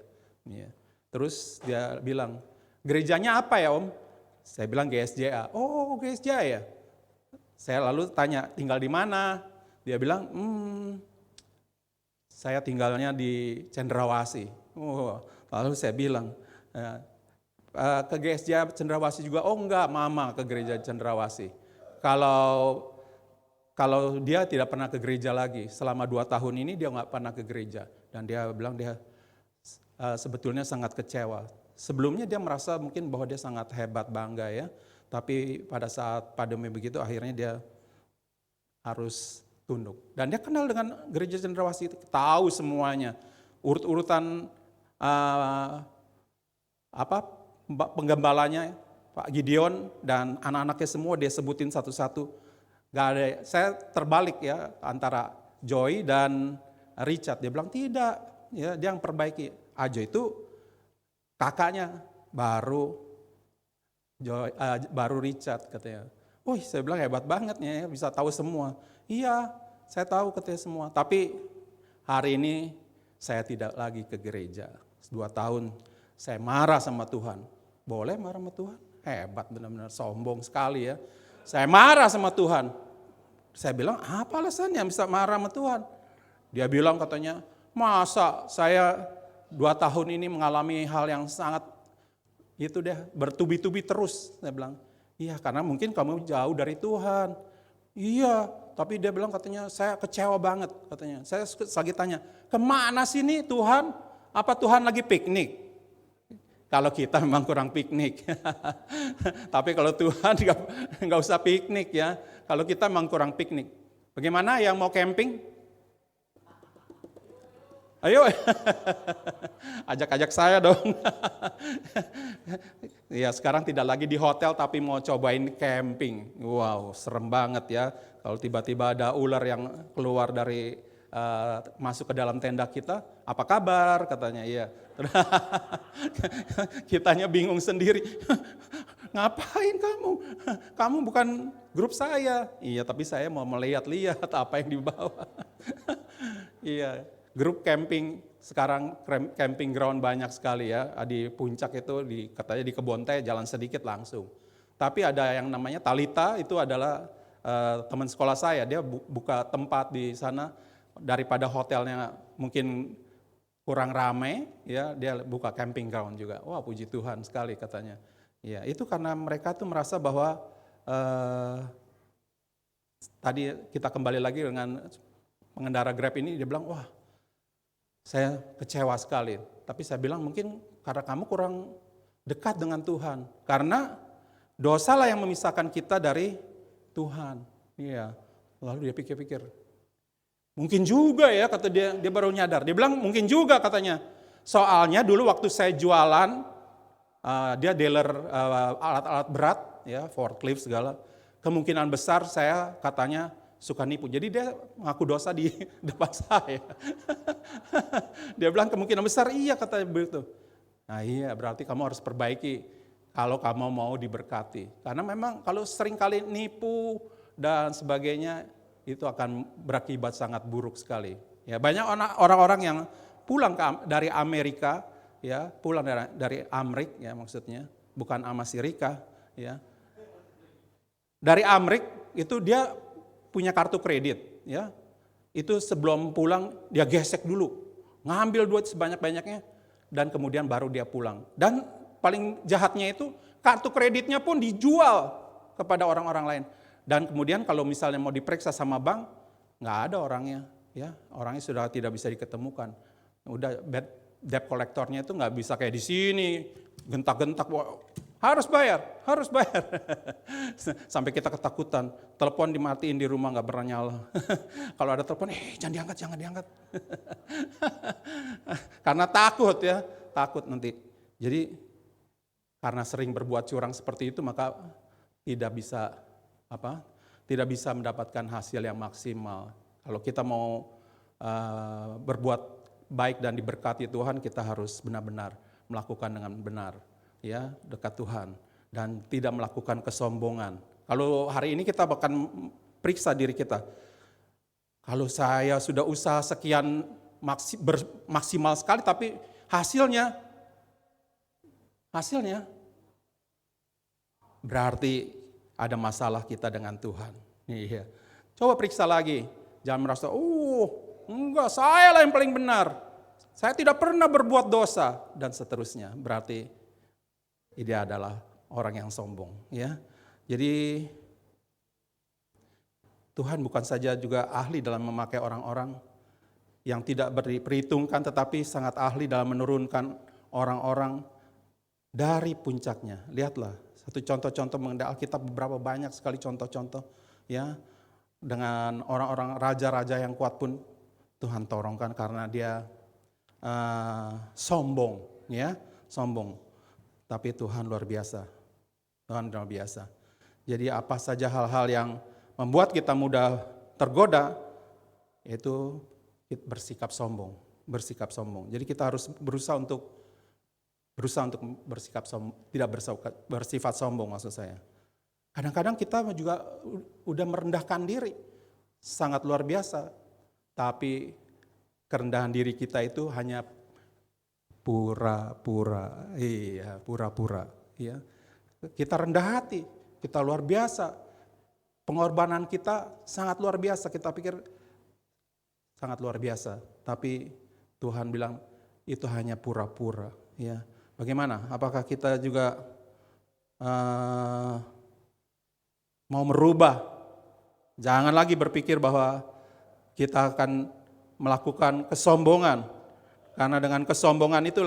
Iya. Terus dia bilang, gerejanya apa ya Om? Saya bilang GSJA. Oh GSJA ya? Saya lalu tanya, tinggal di mana? Dia bilang, saya tinggalnya di Cendrawasih. Oh, lalu saya bilang, ke GSJA Cendrawasih juga? Oh enggak, Mama ke gereja Cendrawasih. Kalau dia tidak pernah ke gereja lagi, selama 2 tahun ini dia nggak pernah ke gereja. Dan dia bilang dia sebetulnya sangat kecewa. Sebelumnya dia merasa mungkin bahwa dia sangat hebat, bangga ya. Tapi pada saat pandemi begitu akhirnya dia harus tunduk. Dan dia kenal dengan gereja Cendrawasih, tahu semuanya. Urut-urutan penggembalanya, Pak Gideon dan anak-anaknya semua dia sebutin satu-satu. Gak ada, saya terbalik ya antara Joy dan Richard. Dia bilang tidak, ya dia yang perbaiki. Ajo itu kakaknya baru Richard katanya. Wih, saya bilang hebat banget ya, bisa tahu semua. Iya, saya tahu katanya semua. Tapi hari ini saya tidak lagi ke gereja. 2 tahun saya marah sama Tuhan. Boleh marah sama Tuhan? Hebat, benar-benar sombong sekali ya. Saya marah sama Tuhan. Saya bilang, apa alasannya bisa marah sama Tuhan? Dia bilang katanya, masa saya 2 tahun ini mengalami hal yang sangat itu deh, bertubi-tubi terus. Saya bilang, iya karena mungkin kamu jauh dari Tuhan. Iya, tapi dia bilang katanya, saya kecewa banget katanya. Saya lagi tanya, kemana sih nih Tuhan? Apa Tuhan lagi piknik? Kalau kita memang kurang piknik. Tapi kalau Tuhan nggak usah piknik ya. Kalau kita memang kurang piknik. Bagaimana yang mau camping? Ayo, ajak-ajak saya dong. Ya sekarang tidak lagi di hotel tapi mau cobain camping. Wow, serem banget ya. Kalau tiba-tiba ada ular yang keluar dari masuk ke dalam tenda kita, apa kabar katanya, iya. Kitanya bingung sendiri, ngapain kamu? Kamu bukan grup saya. Iya, tapi saya mau melihat-lihat apa yang dibawa. Iya, grup camping sekarang camping ground banyak sekali ya. Di puncak itu katanya di Kebon Teh jalan sedikit langsung. Tapi ada yang namanya Talita, itu adalah teman sekolah saya. Dia buka tempat di sana. Daripada hotelnya mungkin kurang ramai, ya dia buka camping ground juga. Wah, puji Tuhan sekali katanya. Ya, itu karena mereka tuh merasa bahwa tadi kita kembali lagi dengan pengendara Grab ini, dia bilang, wah, saya kecewa sekali. Tapi saya bilang mungkin karena kamu kurang dekat dengan Tuhan. Karena dosalah yang memisahkan kita dari Tuhan. Iya. Lalu dia pikir-pikir, mungkin juga ya, kata dia baru nyadar. Dia bilang mungkin juga katanya. Soalnya dulu waktu saya jualan, dia dealer alat-alat berat, ya forklift segala. kemungkinan besar saya katanya suka nipu. Jadi dia ngaku dosa di depan saya. Dia bilang kemungkinan besar iya katanya begitu. Nah iya berarti kamu harus perbaiki kalau kamu mau diberkati. Karena memang kalau sering kali nipu dan sebagainya itu akan berakibat sangat buruk sekali. Ya banyak orang-orang yang pulang dari Amerika, ya pulang dari Amrik ya maksudnya, bukan Amasirika ya. Dari Amrik itu dia punya kartu kredit ya. Itu sebelum pulang dia gesek dulu, ngambil duit sebanyak-banyaknya dan kemudian baru dia pulang. Dan paling jahatnya itu kartu kreditnya pun dijual kepada orang-orang lain. Dan kemudian kalau misalnya mau diperiksa sama bank, nggak ada orangnya ya. Orangnya sudah tidak bisa diketemukan. Udah debt collectornya itu nggak bisa kayak di sini gentak-gentak, harus bayar. Sampai kita ketakutan, telepon dimatiin di rumah nggak pernah nyala. Kalau ada telepon, jangan diangkat. Karena takut ya, takut nanti. Jadi karena sering berbuat curang seperti itu maka tidak bisa mendapatkan hasil yang maksimal. Kalau kita mau berbuat baik dan diberkati Tuhan, kita harus benar-benar melakukan dengan benar, ya dekat Tuhan dan tidak melakukan kesombongan. Kalau hari ini kita akan periksa diri kita. Kalau saya sudah usaha sekian maksimal sekali, tapi hasilnya berarti ada masalah kita dengan Tuhan. Iya. Coba periksa lagi. Jangan merasa, enggak, saya lah yang paling benar. Saya tidak pernah berbuat dosa dan seterusnya. Berarti dia adalah orang yang sombong, ya. Jadi Tuhan bukan saja juga ahli dalam memakai orang-orang yang tidak diperhitungkan, tetapi sangat ahli dalam menurunkan orang-orang dari puncaknya. Lihatlah, satu contoh-contoh mengenai Alkitab, beberapa banyak sekali contoh-contoh, ya. Dengan orang-orang raja-raja yang kuat pun Tuhan torongkan karena dia sombong, ya, sombong. Tapi Tuhan luar biasa, Tuhan luar biasa. Jadi apa saja hal-hal yang membuat kita mudah tergoda, itu bersikap sombong. Jadi kita harus berusaha untuk bersikap sombong, tidak bersifat sombong maksud saya. Kadang-kadang kita juga udah merendahkan diri, sangat luar biasa. Tapi kerendahan diri kita itu hanya pura-pura. Ya. Kita rendah hati, kita luar biasa. Pengorbanan kita sangat luar biasa, kita pikir sangat luar biasa. Tapi Tuhan bilang itu hanya pura-pura. Ya. Bagaimana? Apakah kita juga mau merubah? Jangan lagi berpikir bahwa kita akan melakukan kesombongan. Karena dengan kesombongan itu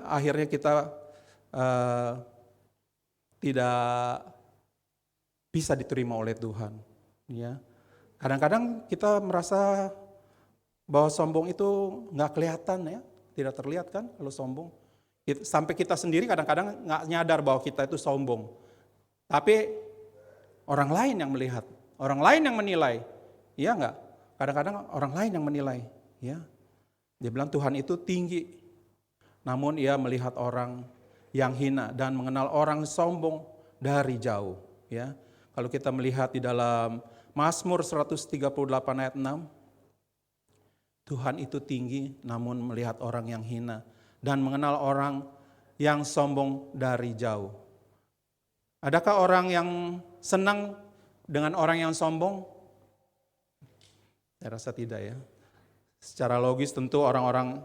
akhirnya kita tidak bisa diterima oleh Tuhan. Ya. Kadang-kadang kita merasa bahwa sombong itu nggak kelihatan, ya, tidak terlihat kan kalau sombong. Sampai kita sendiri kadang-kadang nggak nyadar bahwa kita itu sombong. Tapi orang lain yang melihat, orang lain yang menilai, iya nggak? Kadang-kadang orang lain yang menilai, ya. Dia bilang Tuhan itu tinggi, namun ia melihat orang yang hina dan mengenal orang sombong dari jauh, ya. Kalau kita melihat di dalam Mazmur 138 ayat 6, Tuhan itu tinggi namun melihat orang yang hina dan mengenal orang yang sombong dari jauh. Adakah orang yang senang dengan orang yang sombong? Saya rasa tidak, ya. Secara logis tentu orang-orang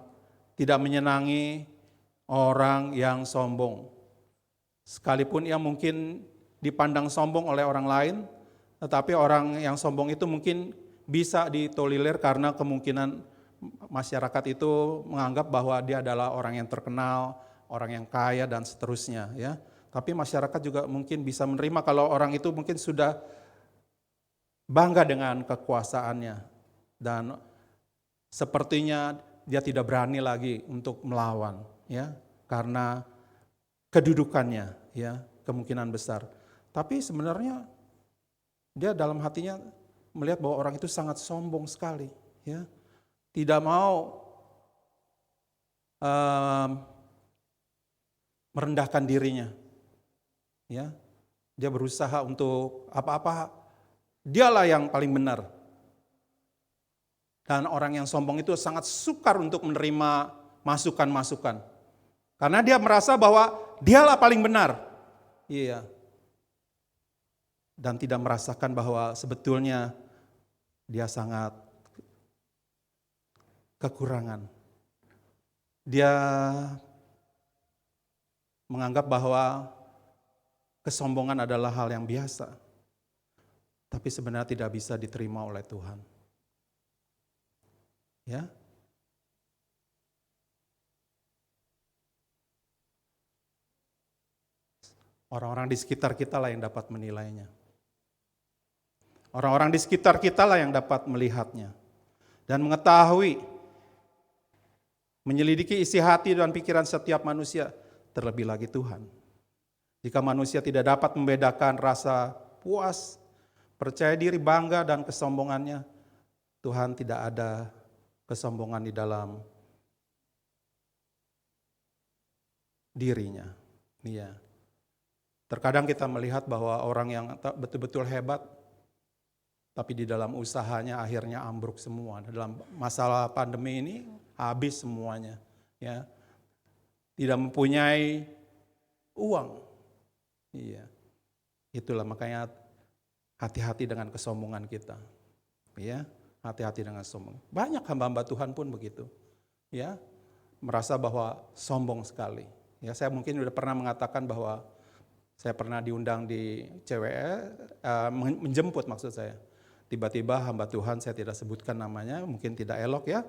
tidak menyenangi orang yang sombong. Sekalipun ia mungkin dipandang sombong oleh orang lain, tetapi orang yang sombong itu mungkin bisa ditolerir karena kemungkinan masyarakat itu menganggap bahwa dia adalah orang yang terkenal, orang yang kaya dan seterusnya, ya. Tapi masyarakat juga mungkin bisa menerima kalau orang itu mungkin sudah bangga dengan kekuasaannya dan sepertinya dia tidak berani lagi untuk melawan, ya, karena kedudukannya, ya, kemungkinan besar. Tapi sebenarnya Dia dalam hatinya melihat bahwa orang itu sangat sombong sekali, ya. Tidak mau merendahkan dirinya. Ya. Dia berusaha untuk apa-apa dialah yang paling benar. Dan orang yang sombong itu sangat sukar untuk menerima masukan-masukan. Karena dia merasa bahwa dialah paling benar. Iya. Dan tidak merasakan bahwa sebetulnya dia sangat kekurangan. Dia menganggap bahwa kesombongan adalah hal yang biasa. Tapi sebenarnya tidak bisa diterima oleh Tuhan. Ya. Orang-orang di sekitar kita lah yang dapat menilainya. Orang-orang di sekitar kita lah yang dapat melihatnya. Dan mengetahui, menyelidiki isi hati dan pikiran setiap manusia, terlebih lagi Tuhan. Jika manusia tidak dapat membedakan rasa puas, percaya diri, bangga, dan kesombongannya, Tuhan tidak ada kesombongan di dalam dirinya. Iya. Terkadang kita melihat bahwa orang yang betul-betul hebat, tapi di dalam usahanya akhirnya ambruk semua. Dalam masalah pandemi ini habis semuanya. Ya. Tidak mempunyai uang. Iya. Itulah makanya hati-hati dengan kesombongan kita. Ya, hati-hati dengan sombong. Banyak hamba-hamba Tuhan pun begitu. Ya. Merasa bahwa sombong sekali. Ya, saya mungkin sudah pernah mengatakan bahwa saya pernah diundang di CWE, menjemput maksud saya. Tiba-tiba hamba Tuhan, saya tidak sebutkan namanya, mungkin tidak elok ya.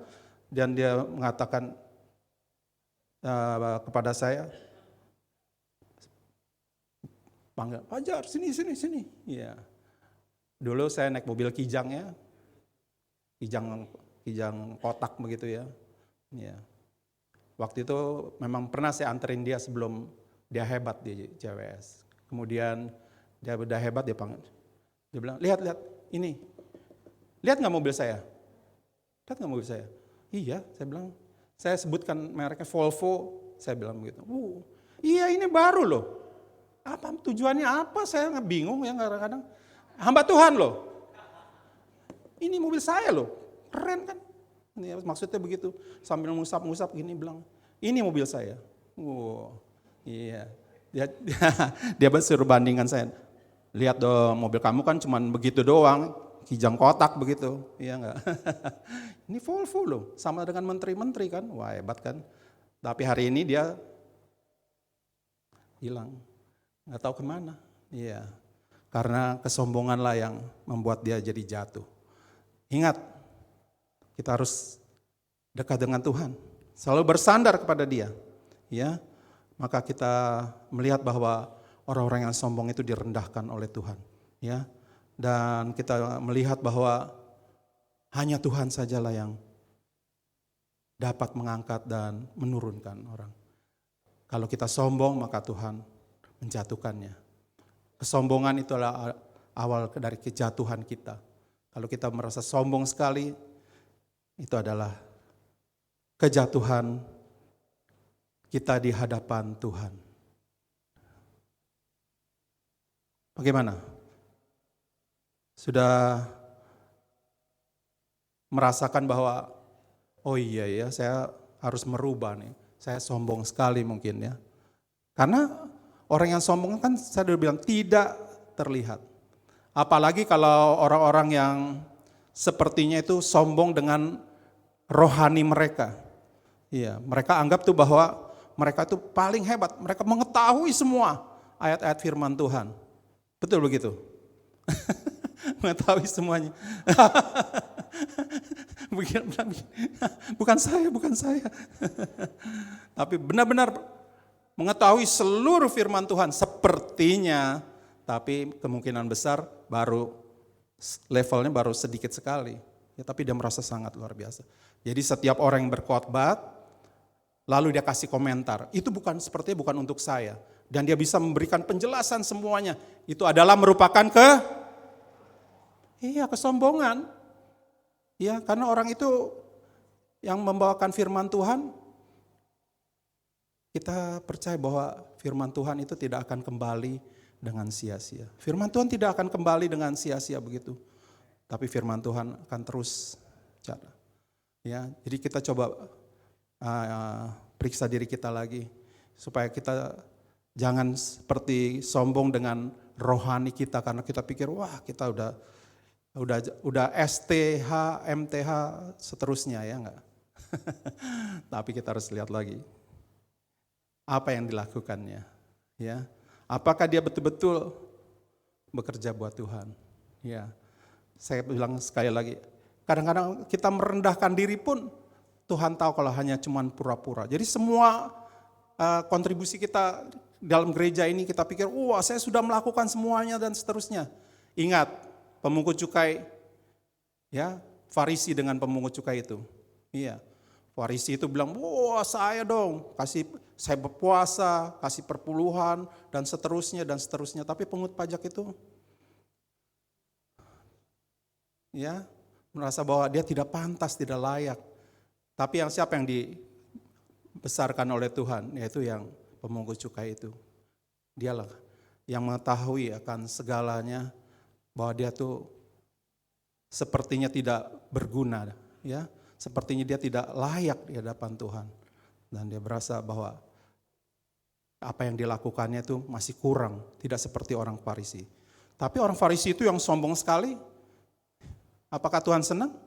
Dan dia mengatakan kepada saya, panggil, Fajar, sini. Ya. Dulu saya naik mobil Kijang ya, Kijang kotak begitu ya. Ya. Waktu itu memang pernah saya anterin dia sebelum dia hebat di CWS. Kemudian dia udah hebat, dia panggil. Dia bilang, lihat ini. Lihat nggak mobil saya? Lihat nggak mobil saya? Iya, saya bilang. Saya sebutkan mereknya Volvo, saya bilang begitu. Iya ini baru loh. Apa tujuannya apa? Saya nggak bingung ya kadang-kadang. Hamba Tuhan loh. Ini mobil saya loh, keren kan? Ini maksudnya begitu. Sambil ngusap-ngusap gini bilang, ini mobil saya. Iya. Dia suruh bandingkan saya. Lihat dong, mobil kamu kan cuma begitu doang. Kijang kotak begitu, iya enggak? Ini Volvo loh, sama dengan menteri-menteri kan, wah hebat kan. Tapi hari ini dia hilang, nggak tahu kemana. Iya, karena kesombonganlah yang membuat dia jadi jatuh. Ingat, kita harus dekat dengan Tuhan, selalu bersandar kepada Dia. Ya, maka kita melihat bahwa orang-orang yang sombong itu direndahkan oleh Tuhan. Ya. Dan kita melihat bahwa hanya Tuhan sajalah yang dapat mengangkat dan menurunkan orang. Kalau kita sombong maka Tuhan menjatuhkannya. Kesombongan itulah awal dari kejatuhan kita. Kalau kita merasa sombong sekali, itu adalah kejatuhan kita di hadapan Tuhan. Bagaimana? Sudah merasakan bahwa oh iya ya saya harus merubah nih. Saya sombong sekali mungkin ya. Karena orang yang sombong kan saya sudah bilang tidak terlihat. Apalagi kalau orang-orang yang sepertinya itu sombong dengan rohani mereka. Iya, mereka anggap tuh bahwa mereka itu paling hebat. Mereka mengetahui semua ayat-ayat firman Tuhan. Betul begitu? Mengetahui semuanya. Bukan saya. Tapi benar-benar mengetahui seluruh firman Tuhan sepertinya, tapi kemungkinan besar baru levelnya baru sedikit sekali. Ya, tapi dia merasa sangat luar biasa. Jadi setiap orang yang berkhotbah, lalu dia kasih komentar, itu sepertinya bukan untuk saya. Dan dia bisa memberikan penjelasan semuanya. Itu adalah merupakan Iya, kesombongan. Ya, karena orang itu yang membawakan firman Tuhan, kita percaya bahwa firman Tuhan itu tidak akan kembali dengan sia-sia. Firman Tuhan tidak akan kembali dengan sia-sia begitu. Tapi firman Tuhan akan terus jalan. Ya, jadi kita coba periksa diri kita lagi supaya kita jangan seperti sombong dengan rohani kita karena kita pikir wah kita udah STH, MTH seterusnya ya enggak. Tapi kita harus lihat lagi apa yang dilakukannya, ya. Apakah dia betul-betul bekerja buat Tuhan? Ya. Saya bilang sekali lagi, kadang-kadang kita merendahkan diri pun Tuhan tahu kalau hanya cuman pura-pura. Jadi semua kontribusi kita dalam gereja ini kita pikir, wah saya sudah melakukan semuanya dan seterusnya. Ingat, pemungut cukai, ya Farisi dengan pemungut cukai itu. Iya, Farisi itu bilang, wah saya dong, saya berpuasa, kasih perpuluhan dan seterusnya dan seterusnya. Tapi pungut pajak itu, ya merasa bahwa dia tidak pantas, tidak layak. Tapi siapa yang dibesarkan oleh Tuhan, yaitu yang pemungut cukai itu. Dialah yang mengetahui akan segalanya, bahwa dia tuh sepertinya tidak berguna, ya, sepertinya dia tidak layak di hadapan Tuhan, dan dia berasa bahwa apa yang dilakukannya itu masih kurang, tidak seperti orang Farisi. Tapi orang Farisi itu yang sombong sekali, apakah Tuhan senang?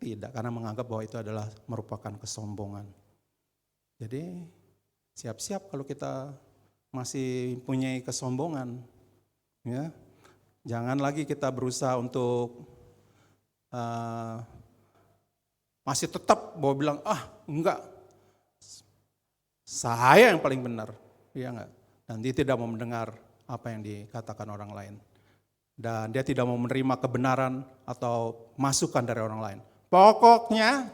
Tidak, karena menganggap bahwa itu adalah merupakan kesombongan. Jadi siap-siap kalau kita masih punya kesombongan, ya. Jangan lagi kita berusaha untuk masih tetap bahwa bilang, enggak, saya yang paling benar, ya enggak. Dan dia tidak mau mendengar apa yang dikatakan orang lain. Dan dia tidak mau menerima kebenaran atau masukan dari orang lain. Pokoknya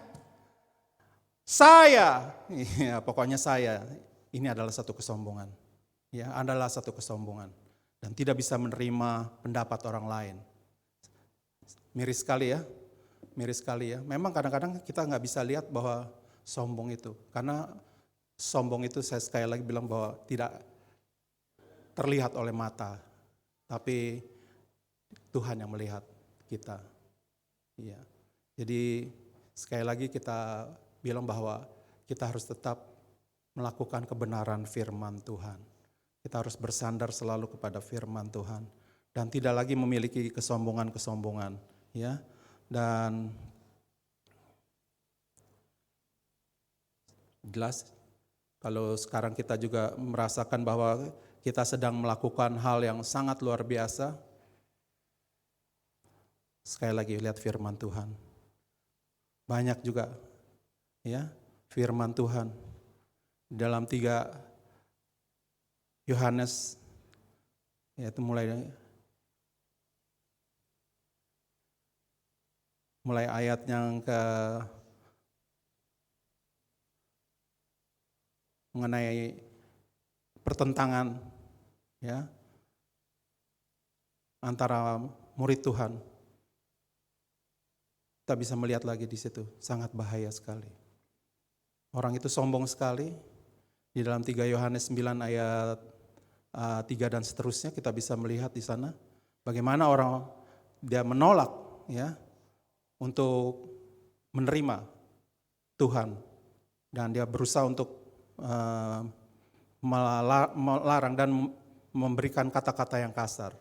saya, ini adalah satu kesombongan. Ya, adalah satu kesombongan. Dan tidak bisa menerima pendapat orang lain. Miris sekali ya, miris sekali ya. Memang kadang-kadang kita nggak bisa lihat bahwa sombong itu. Karena sombong itu saya sekali lagi bilang bahwa tidak terlihat oleh mata. Tapi Tuhan yang melihat kita. Iya. Jadi sekali lagi kita bilang bahwa kita harus tetap melakukan kebenaran firman Tuhan. Kita harus bersandar selalu kepada firman Tuhan dan tidak lagi memiliki kesombongan-kesombongan, ya. Dan jelas kalau sekarang kita juga merasakan bahwa kita sedang melakukan hal yang sangat luar biasa. Sekali lagi lihat firman Tuhan. Banyak juga ya firman Tuhan dalam 3 Yohanes, yaitu mulai ayat yang mengenai pertentangan ya antara murid Tuhan. Kita bisa melihat lagi di situ, sangat bahaya sekali. Orang itu sombong sekali. Di dalam 3 Yohanes 9 ayat 3 dan seterusnya kita bisa melihat di sana bagaimana orang dia menolak ya untuk menerima Tuhan dan dia berusaha untuk melarang dan memberikan kata-kata yang kasar.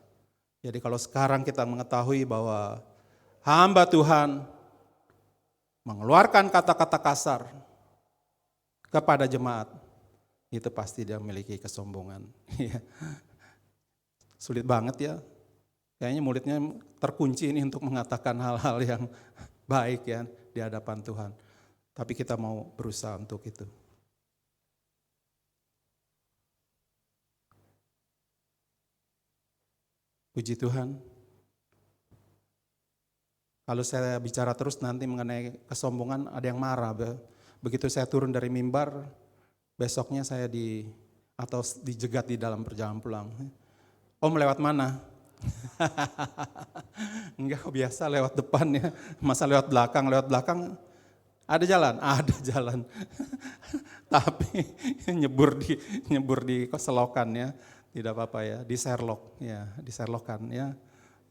Jadi kalau sekarang kita mengetahui bahwa hamba Tuhan mengeluarkan kata-kata kasar kepada jemaat, itu pasti dia memiliki kesombongan. Sulit banget ya. Kayaknya mulutnya terkunci ini untuk mengatakan hal-hal yang baik ya di hadapan Tuhan. Tapi kita mau berusaha untuk itu. Puji Tuhan. Kalau saya bicara terus nanti mengenai kesombongan ada yang marah. Begitu saya turun dari mimbar, besoknya saya dijegat di dalam perjalanan pulang. Om lewat mana? Enggak, kok biasa lewat depan ya. Masa lewat belakang? Lewat belakang ada jalan? Ada jalan. Tapi nyebur di keselokan ya. Tidak apa-apa ya, di Sherlock ya, di Sherlockan ya.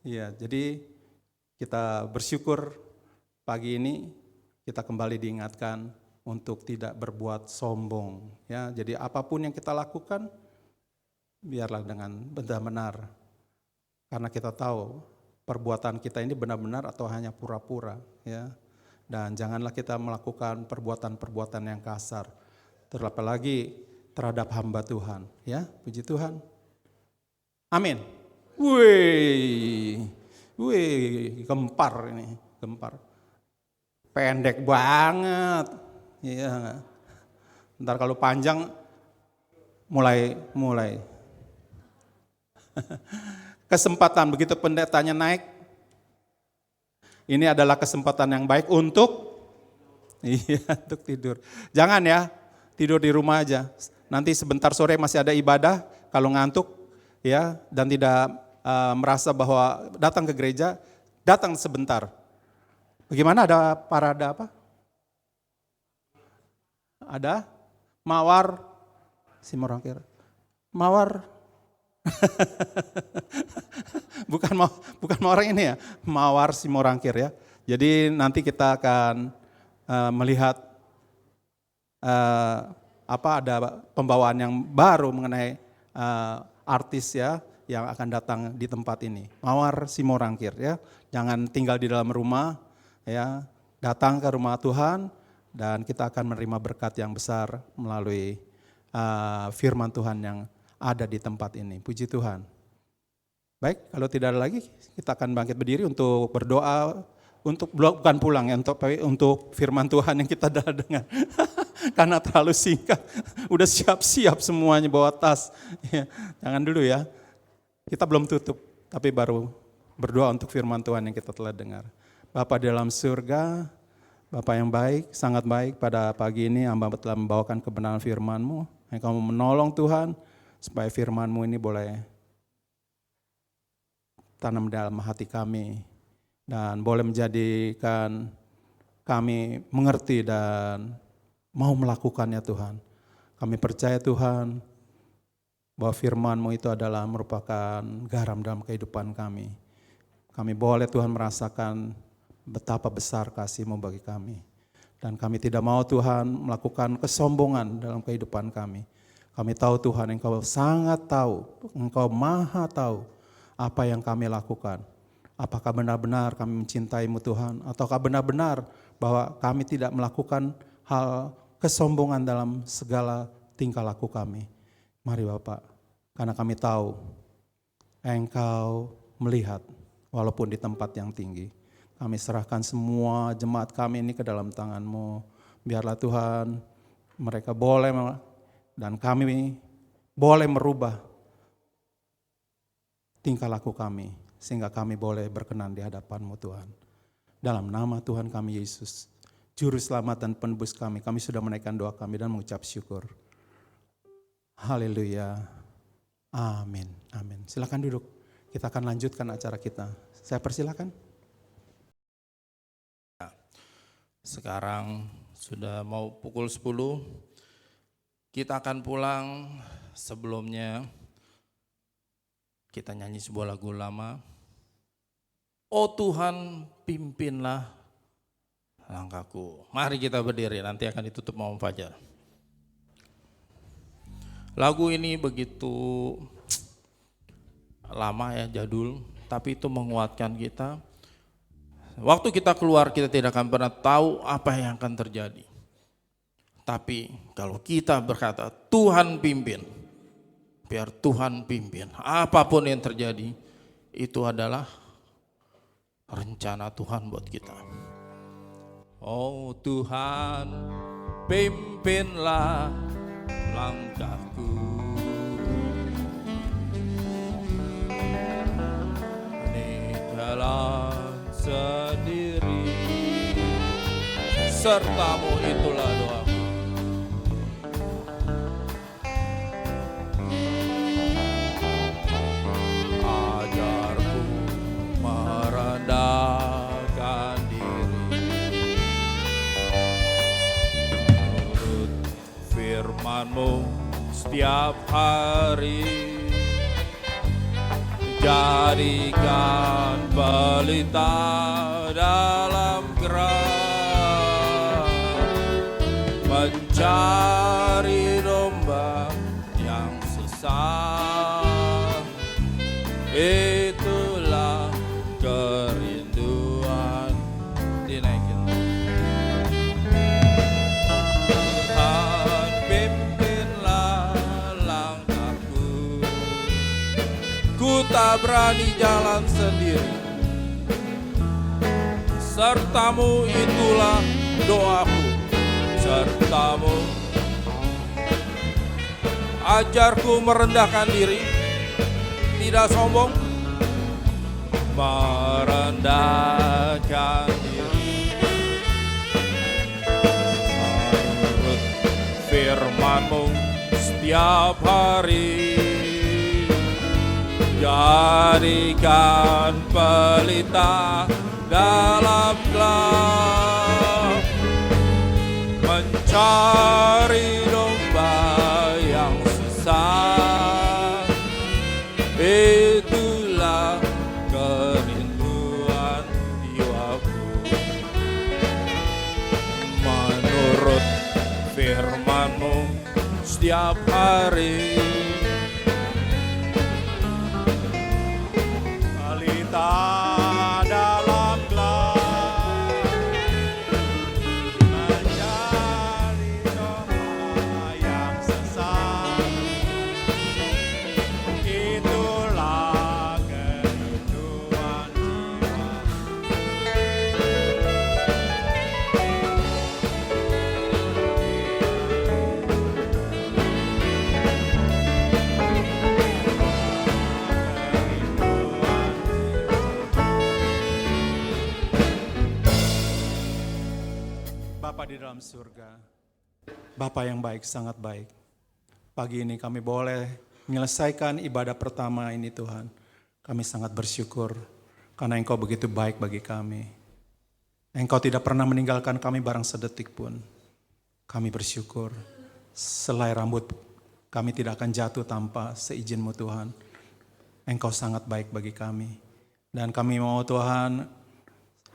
Iya, jadi kita bersyukur pagi ini kita kembali diingatkan untuk tidak berbuat sombong ya. Jadi apapun yang kita lakukan biarlah dengan benar-benar. Karena kita tahu perbuatan kita ini benar-benar atau hanya pura-pura ya. Dan janganlah kita melakukan perbuatan-perbuatan yang kasar. Terlebih lagi terhadap hamba Tuhan ya. Puji Tuhan. Amin. Wih, gempar ini, gempar. Pendek banget. Iya. Ntar kalau panjang mulai. Kesempatan begitu pendetanya naik, ini adalah kesempatan yang baik untuk tidur. Jangan ya, tidur di rumah aja. Nanti sebentar sore masih ada ibadah, kalau ngantuk ya dan tidak merasa bahwa datang ke gereja, datang sebentar. Bagaimana, ada parada apa? Ada mawar Simorangkir. Mawar bukan mawar ini ya, mawar Simorangkir ya. Jadi nanti kita akan melihat ada pembawaan yang baru mengenai artis ya yang akan datang di tempat ini. Mawar Simorangkir ya. Jangan tinggal di dalam rumah ya, datang ke rumah Tuhan dan kita akan menerima berkat yang besar melalui firman Tuhan yang ada di tempat ini. Puji Tuhan. Baik, kalau tidak ada lagi, kita akan bangkit berdiri untuk berdoa, untuk bukan pulang ya, untuk firman Tuhan yang kita dah dengar. Karena terlalu singkat, udah siap-siap semuanya bawa tas. Ya, jangan dulu ya, kita belum tutup, tapi baru berdoa untuk firman Tuhan yang kita telah dengar. Bapa di dalam surga, Bapa yang baik, sangat baik, pada pagi ini hamba telah membawakan kebenaran firman-Mu. Yang kamu menolong Tuhan, supaya firman-Mu ini boleh tanam dalam hati kami dan boleh menjadikan kami mengerti dan mau melakukannya Tuhan. Kami percaya Tuhan bahwa firman-Mu itu adalah merupakan garam dalam kehidupan kami. Kami boleh Tuhan merasakan betapa besar kasih-Mu bagi kami. Dan kami tidak mau Tuhan melakukan kesombongan dalam kehidupan kami. Kami tahu Tuhan, Engkau sangat tahu, Engkau maha tahu apa yang kami lakukan. Apakah benar-benar kami mencintai-Mu Tuhan, ataukah benar-benar bahwa kami tidak melakukan hal kesombongan dalam segala tingkah laku kami. Mari Bapak, karena kami tahu Engkau melihat walaupun di tempat yang tinggi. Kami serahkan semua jemaat kami ini ke dalam tangan-Mu. Biarlah Tuhan, mereka boleh dan kami boleh merubah tingkah laku kami, sehingga kami boleh berkenan di hadapan-Mu Tuhan. Dalam nama Tuhan kami Yesus, Juru Selamat dan Penebus kami sudah menaikkan doa kami dan mengucap syukur. Haleluya, amin, amin. Silakan duduk, kita akan lanjutkan acara kita. Saya persilakan. Sekarang sudah mau pukul 10. Kita akan pulang, sebelumnya kita nyanyi sebuah lagu lama. Oh Tuhan, pimpinlah langkahku. Mari kita berdiri, nanti akan ditutup malam fajar. Lagu ini begitu lama ya, jadul, tapi itu menguatkan kita. Waktu kita keluar, kita tidak akan pernah tahu apa yang akan terjadi. Tapi kalau kita berkata, Tuhan pimpin, biar Tuhan pimpin. Apapun yang terjadi, itu adalah rencana Tuhan buat kita. Oh Tuhan, pimpinlah langkahku. Ini jalan sendiri, serta-Mu itulah doaku. Ajar firman-Mu setiap hari. Jadikan pelita dalam gerak, mencari domba yang sesat. Itulah kerinduan. Dinaikin. Tuhan, pimpinlah langkahku. Ku tak berani jalan sendiri. Sertamu itulah doaku. Sertamu. Ajarku merendahkan diri, tidak sombong, merendahkan diri. Menurut firman-Mu setiap hari. Jadikan pelita dalam gelap, mencari domba yang sesat. Itulah kerinduan jiwaku. Menurut firman-Mu setiap hari. Dalam gelap, mencari domba yang sesat. Itulah kerinduan jiwa. Bapa di dalam surga, Bapa yang baik, sangat baik. Pagi ini kami boleh menyelesaikan ibadah pertama ini Tuhan. Kami sangat bersyukur karena Engkau begitu baik bagi kami. Engkau tidak pernah meninggalkan kami barang sedetik pun. Kami bersyukur selai rambut kami tidak akan jatuh tanpa seizin-Mu Tuhan. Engkau sangat baik bagi kami. Dan kami mau Tuhan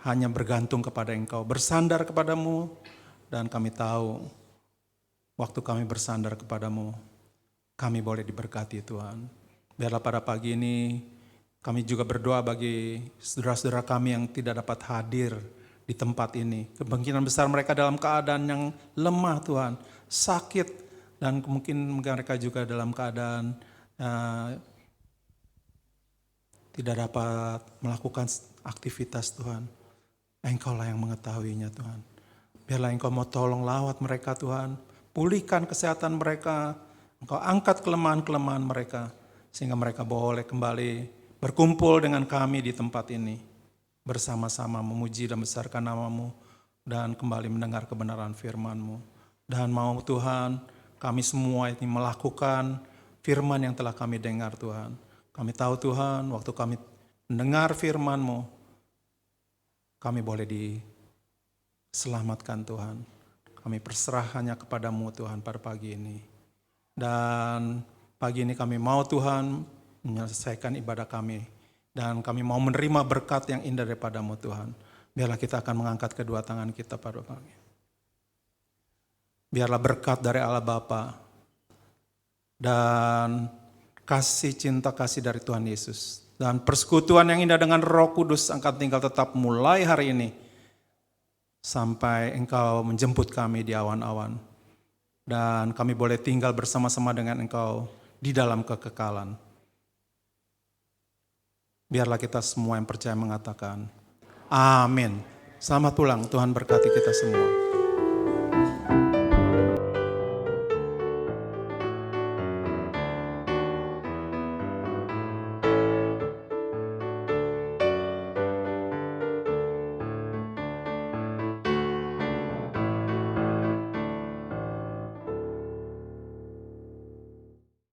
hanya bergantung kepada Engkau, bersandar kepadamu, dan kami tahu waktu kami bersandar kepadamu, kami boleh diberkati Tuhan. Biarlah pada pagi ini kami juga berdoa bagi saudara-saudara kami yang tidak dapat hadir di tempat ini. Kemungkinan besar mereka dalam keadaan yang lemah Tuhan, sakit, dan mungkin mereka juga dalam keadaan tidak dapat melakukan aktivitas Tuhan. Engkaulah yang mengetahuinya Tuhan. Biarlah Engkau mau tolong lawat mereka Tuhan. Pulihkan kesehatan mereka. Engkau angkat kelemahan-kelemahan mereka. Sehingga mereka boleh kembali berkumpul dengan kami di tempat ini. Bersama-sama memuji dan besarkan nama-Mu. Dan kembali mendengar kebenaran firman-Mu. Dan mau Tuhan kami semua ini melakukan firman yang telah kami dengar Tuhan. Kami tahu Tuhan waktu kami mendengar firman-Mu, kami boleh diselamatkan Tuhan. Kami berserah hanya kepadamu Tuhan pada pagi ini. Dan pagi ini kami mau Tuhan menyelesaikan ibadah kami. Dan kami mau menerima berkat yang indah daripadamu Tuhan. Biarlah kita akan mengangkat kedua tangan kita pada pagi. Biarlah berkat dari Allah Bapa dan kasih cinta kasih dari Tuhan Yesus. Dan persekutuan yang indah dengan Roh Kudus akan tinggal tetap mulai hari ini. Sampai Engkau menjemput kami di awan-awan. Dan kami boleh tinggal bersama-sama dengan Engkau di dalam kekekalan. Biarlah kita semua yang percaya mengatakan, amin. Selamat pulang, Tuhan berkati kita semua.